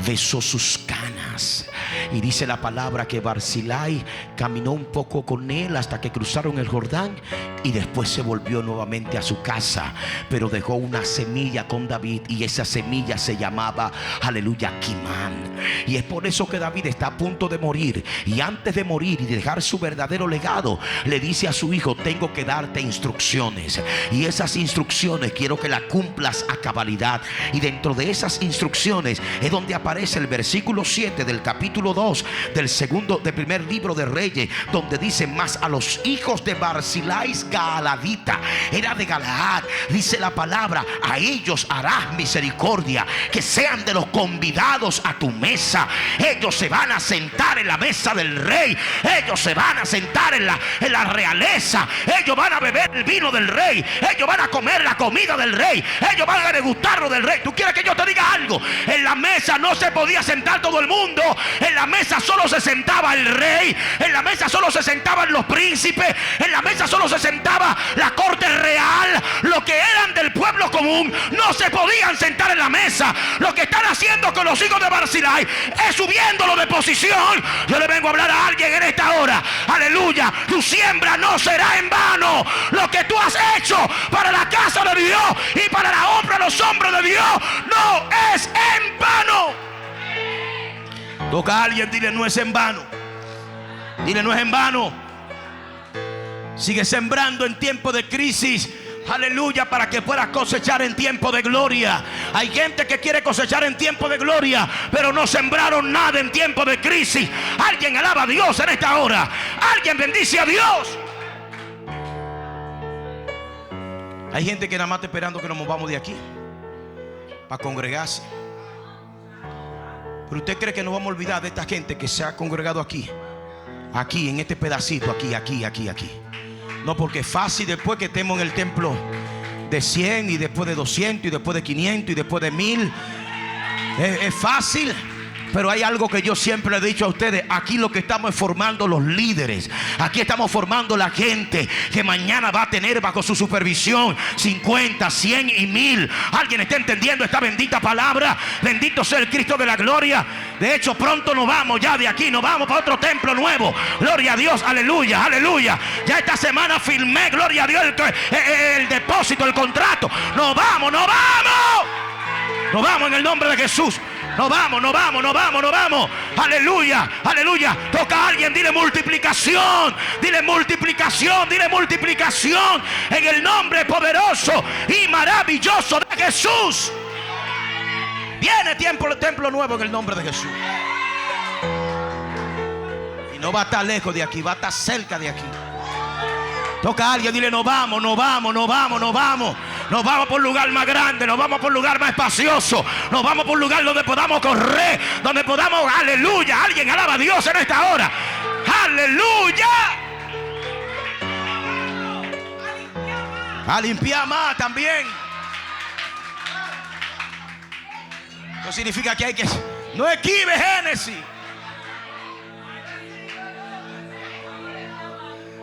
Besó sus canas. Y dice la palabra que Barzillai caminó un poco con él hasta que cruzaron el Jordán, y después se volvió nuevamente a su casa. Pero dejó una semilla con David, y esa semilla se llamaba, aleluya, Quimán. Y es por eso que David está a punto de morir, y antes de morir y de dejar su verdadero legado, le dice a su hijo: tengo que darte instrucciones, y esas instrucciones quiero que las cumplas a cabalidad. Y dentro de esas instrucciones es donde aparece aparece el versículo 7 del capítulo 2 del primer libro de Reyes, donde dice: mas a los hijos de Barzillai Gaaladita, era de Galaad, dice la palabra, a ellos harás misericordia, que sean de los convidados a tu mesa. Ellos se van a sentar en la mesa del rey, ellos se van a sentar en la realeza, ellos van a beber el vino del rey, ellos van a comer la comida del rey, ellos van a degustar lo del rey. ¿Tú quieres que yo te diga algo? En la mesa no se podía sentar todo el mundo, en la mesa solo se sentaba el rey, en la mesa solo se sentaban los príncipes, en la mesa solo se sentaba la corte real. Los que eran del pueblo común no se podían sentar en la mesa. Lo que están haciendo con los hijos de Barzillai es subiéndolo de posición. Yo le vengo a hablar a alguien en esta hora, aleluya, tu siembra no será en vano. Lo que tú has hecho para la casa de Dios y para la obra de los hombres de Dios no es en vano. Toca a alguien, dile: no es en vano. Dile: no es en vano. Sigue sembrando en tiempo de crisis, aleluya, para que puedas cosechar en tiempo de gloria. Hay gente que quiere cosechar en tiempo de gloria, pero no sembraron nada en tiempo de crisis. Alguien alaba a Dios en esta hora. Alguien bendice a Dios. Hay gente que nada más está esperando que nos movamos de aquí para congregarse. Pero usted cree que nos vamos a olvidar de esta gente que se ha congregado aquí, aquí en este pedacito, aquí. No, porque es fácil después que estemos en el templo de 100 y después de 200 y después de 500 y después de 1000. Es fácil. Pero hay algo que yo siempre le he dicho a ustedes: aquí lo que estamos es formando los líderes. Aquí estamos formando la gente que mañana va a tener bajo su supervisión 50, 100 y 1000. ¿Alguien está entendiendo esta bendita palabra? Bendito sea el Cristo de la gloria. De hecho, pronto nos vamos ya de aquí, nos vamos para otro templo nuevo. Gloria a Dios, aleluya, aleluya. Ya esta semana firmé, gloria a Dios, el depósito, el contrato. Nos vamos, nos vamos. Nos vamos en el nombre de Jesús. Nos vamos. Aleluya, aleluya. Toca a alguien, dile multiplicación. Dile multiplicación, dile multiplicación. En el nombre poderoso y maravilloso de Jesús. Viene templo nuevo en el nombre de Jesús. Y no va a estar lejos de aquí, va a estar cerca de aquí. Toca a alguien, dile: nos vamos. Nos vamos por un lugar más grande, nos vamos por un lugar más espacioso, nos vamos por un lugar donde podamos correr, donde podamos, aleluya. Alguien alaba a Dios en esta hora. Aleluya. A limpiar más también. Eso significa que hay que, no esquive Génesis.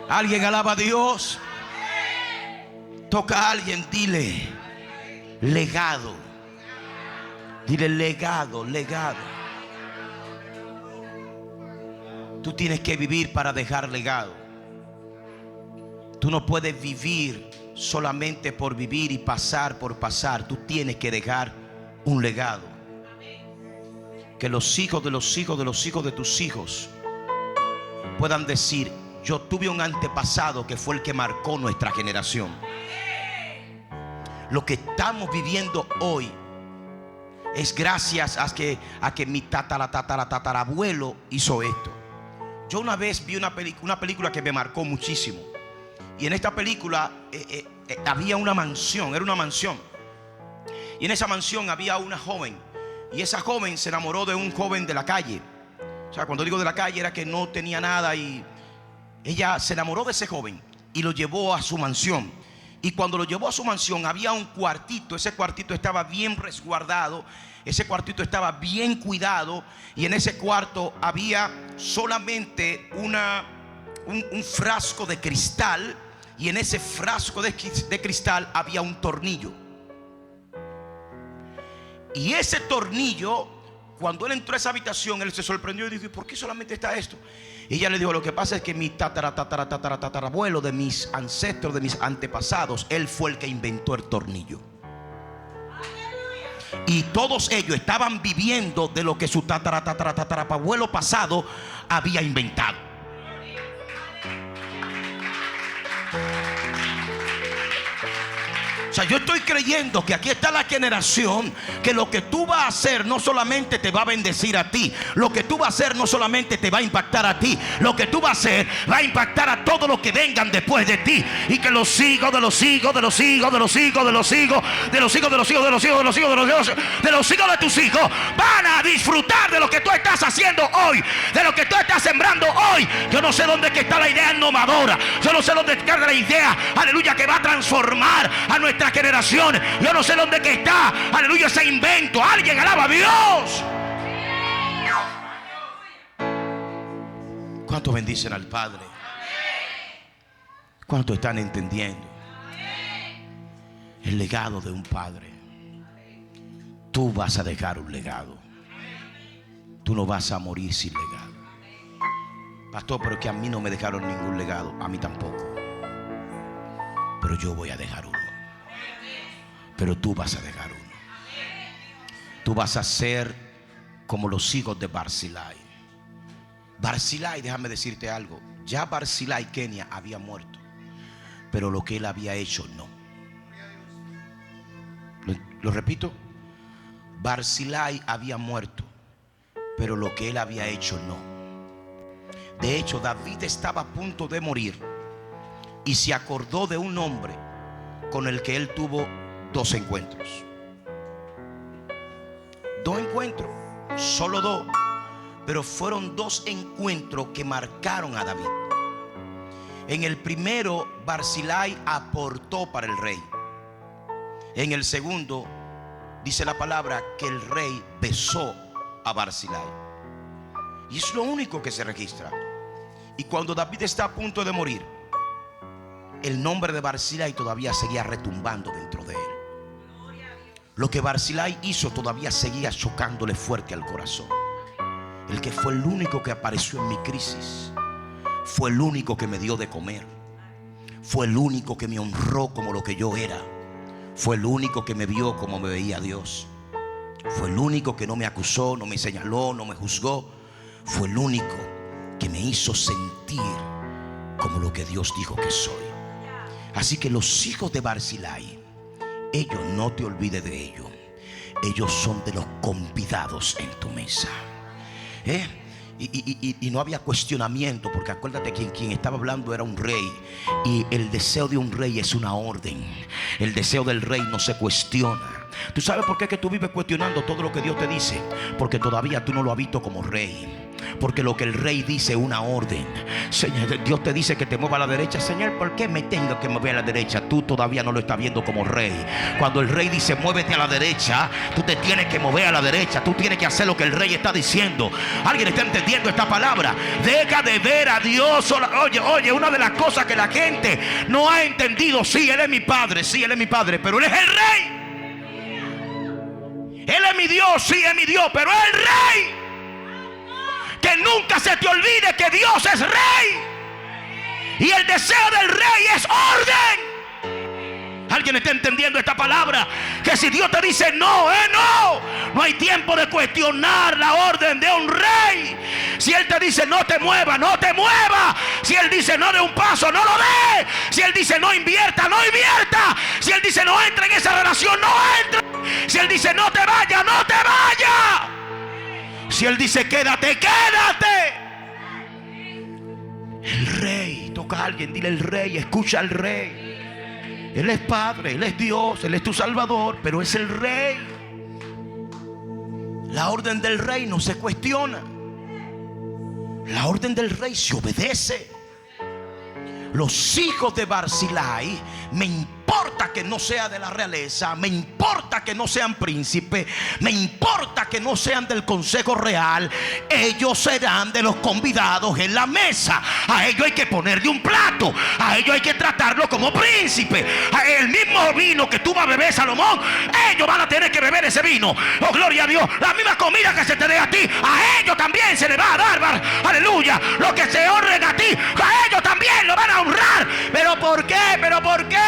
Alguien alaba a Dios. Toca a alguien, dile: legado. Dile: legado. Tú tienes que vivir para dejar legado. Tú no puedes vivir solamente por vivir y pasar por pasar. Tú tienes que dejar un legado. Que los hijos de los hijos de los hijos de tus hijos puedan decir: yo tuve un antepasado que fue el que marcó nuestra generación. Lo que estamos viviendo hoy es gracias a que mi tatarabuelo hizo esto. Yo una vez vi una película que me marcó muchísimo. Y en esta película había una mansión, era una mansión. Y en esa mansión había una joven. Y esa joven se enamoró de un joven de la calle. O sea, cuando digo de la calle era que no tenía nada. Y ella se enamoró de ese joven y lo llevó a su mansión. Y cuando lo llevó a su mansión había un cuartito. Ese cuartito estaba bien resguardado. Ese cuartito estaba bien cuidado. Y en ese cuarto había solamente un frasco de cristal. Y en ese frasco de cristal había un tornillo. Y ese tornillo, cuando él entró a esa habitación, él se sorprendió y dijo: ¿y por qué solamente está esto? Y ella le dijo: lo que pasa es que mi tatarabuelo, de mis ancestros, de mis antepasados, él fue el que inventó el tornillo. Y todos ellos estaban viviendo de lo que su tatarabuelo pasado había inventado. sea, yo estoy creyendo que aquí está la generación que lo que tú vas a hacer no solamente te va a bendecir a ti, lo que tú vas a hacer no solamente te va a impactar a ti, lo que tú vas a hacer va a impactar a todos los que vengan después de ti. Y que los hijos de los hijos de los hijos de los hijos de los hijos de los hijos de los hijos de los hijos de los hijos de los hijos de los hijos de tus hijos van a disfrutar de lo que tú estás haciendo hoy, de lo que tú estás sembrando hoy. Yo no sé dónde que está la idea innovadora, yo no sé dónde está la idea, aleluya, que va a transformar a nuestra generación. Yo no sé dónde que está, aleluya, ese invento. Alguien alaba a Dios. ¿Cuántos bendicen al Padre? ¿Cuántos están entendiendo el legado de un padre? Tú vas a dejar un legado. Tú no vas a morir sin legado. Pastor, pero es que a mí no me dejaron ningún legado. A mí tampoco. Pero yo voy a dejar uno. Pero tú vas a dejar uno. Tú vas a ser como los hijos de Barzillai. Barzillai, déjame decirte algo. Ya Barzillai, Kenia, había muerto, pero lo que él había hecho no. Lo repito. Barzillai había muerto, pero lo que él había hecho no. De hecho, David estaba a punto de morir y se acordó de un hombre con el que él tuvo 2 encuentros. 2 encuentros, solo 2, pero fueron 2 encuentros que marcaron a David. En el primero, Barzillai aportó para el rey. En el segundo, dice la palabra que el rey besó a Barzillai. Y es lo único que se registra. Y cuando David está a punto de morir, el nombre de Barzillai todavía seguía retumbando dentro de él. Lo que Barzillai hizo todavía seguía chocándole fuerte al corazón. El que fue el único que apareció en mi crisis, fue el único que me dio de comer, fue el único que me honró como lo que yo era, fue el único que me vio como me veía Dios, fue el único que no me acusó, no me señaló, no me juzgó, fue el único que me hizo sentir como lo que Dios dijo que soy. Así que los hijos de Barzillai, ellos, no te olvides de ellos, ellos son de los convidados en tu mesa. Y no había cuestionamiento, porque acuérdate que quien estaba hablando era un rey, y el deseo de un rey es una orden. El deseo del rey no se cuestiona. ¿Tú sabes por qué que tú vives cuestionando todo lo que Dios te dice? Porque todavía tú no lo has visto como rey. Porque lo que el rey dice es una orden. Señor, Dios te dice que te mueva a la derecha. Señor, ¿por qué me tengo que mover a la derecha? Tú todavía no lo estás viendo como rey. Cuando el rey dice muévete a la derecha, tú te tienes que mover a la derecha. Tú tienes que hacer lo que el rey está diciendo. ¿Alguien está entendiendo esta palabra? Deja de ver a Dios. Oye, una de las cosas que la gente no ha entendido: sí, Él es mi padre, sí, Él es mi padre, pero Él es el rey. Él es mi Dios, sí, es mi Dios, pero es el rey. Que nunca se te olvide que Dios es rey, y el deseo del rey es orden. ¿Alguien está entendiendo esta palabra? Que si Dios te dice no, no hay tiempo de cuestionar la orden de un rey. Si Él te dice no te muevas, no te muevas. Si Él dice no de un paso, no lo dé. Si Él dice no invierta, no invierta. Si Él dice no entre en esa relación, no entre. Si Él dice no te vayas, no te vayas. Si Él dice quédate, quédate. El rey, toca a alguien, dile el rey, escucha al rey. Él es Padre, Él es Dios, Él es tu Salvador, pero es el rey. La orden del rey no se cuestiona. La orden del rey se obedece. Los hijos de Barzillai, me importa que no sea de la realeza, me importa que no sean príncipes, me importa que no sean del consejo real, ellos serán de los convidados en la mesa. A ellos hay que ponerle un plato, a ellos hay que tratarlo como príncipe. El mismo vino que tú vas a beber, Salomón, ellos van a tener que beber ese vino. Oh, gloria a Dios. La misma comida que se te dé a ti, a ellos también se le va a dar. Aleluya. Lo que se honren a ti, a ellos también lo van a honrar. ¿Pero por qué? ¿Pero por qué?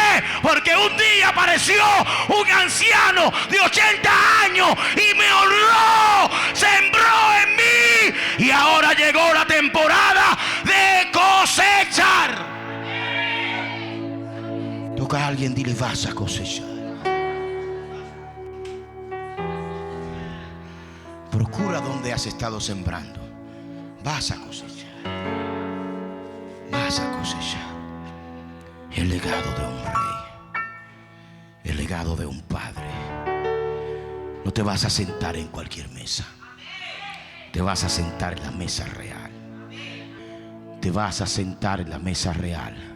Porque un día apareció un anciano de 80 años y me honró, sembró en mí, y ahora llegó la temporada de cosechar. Toca a alguien, dile vas a cosechar. has estado sembrando, vas a cosechar. Vas a cosechar el legado de un rey, el legado de un padre. No te vas a sentar en cualquier mesa. Te vas a sentar en la mesa real. Te vas a sentar en la mesa real.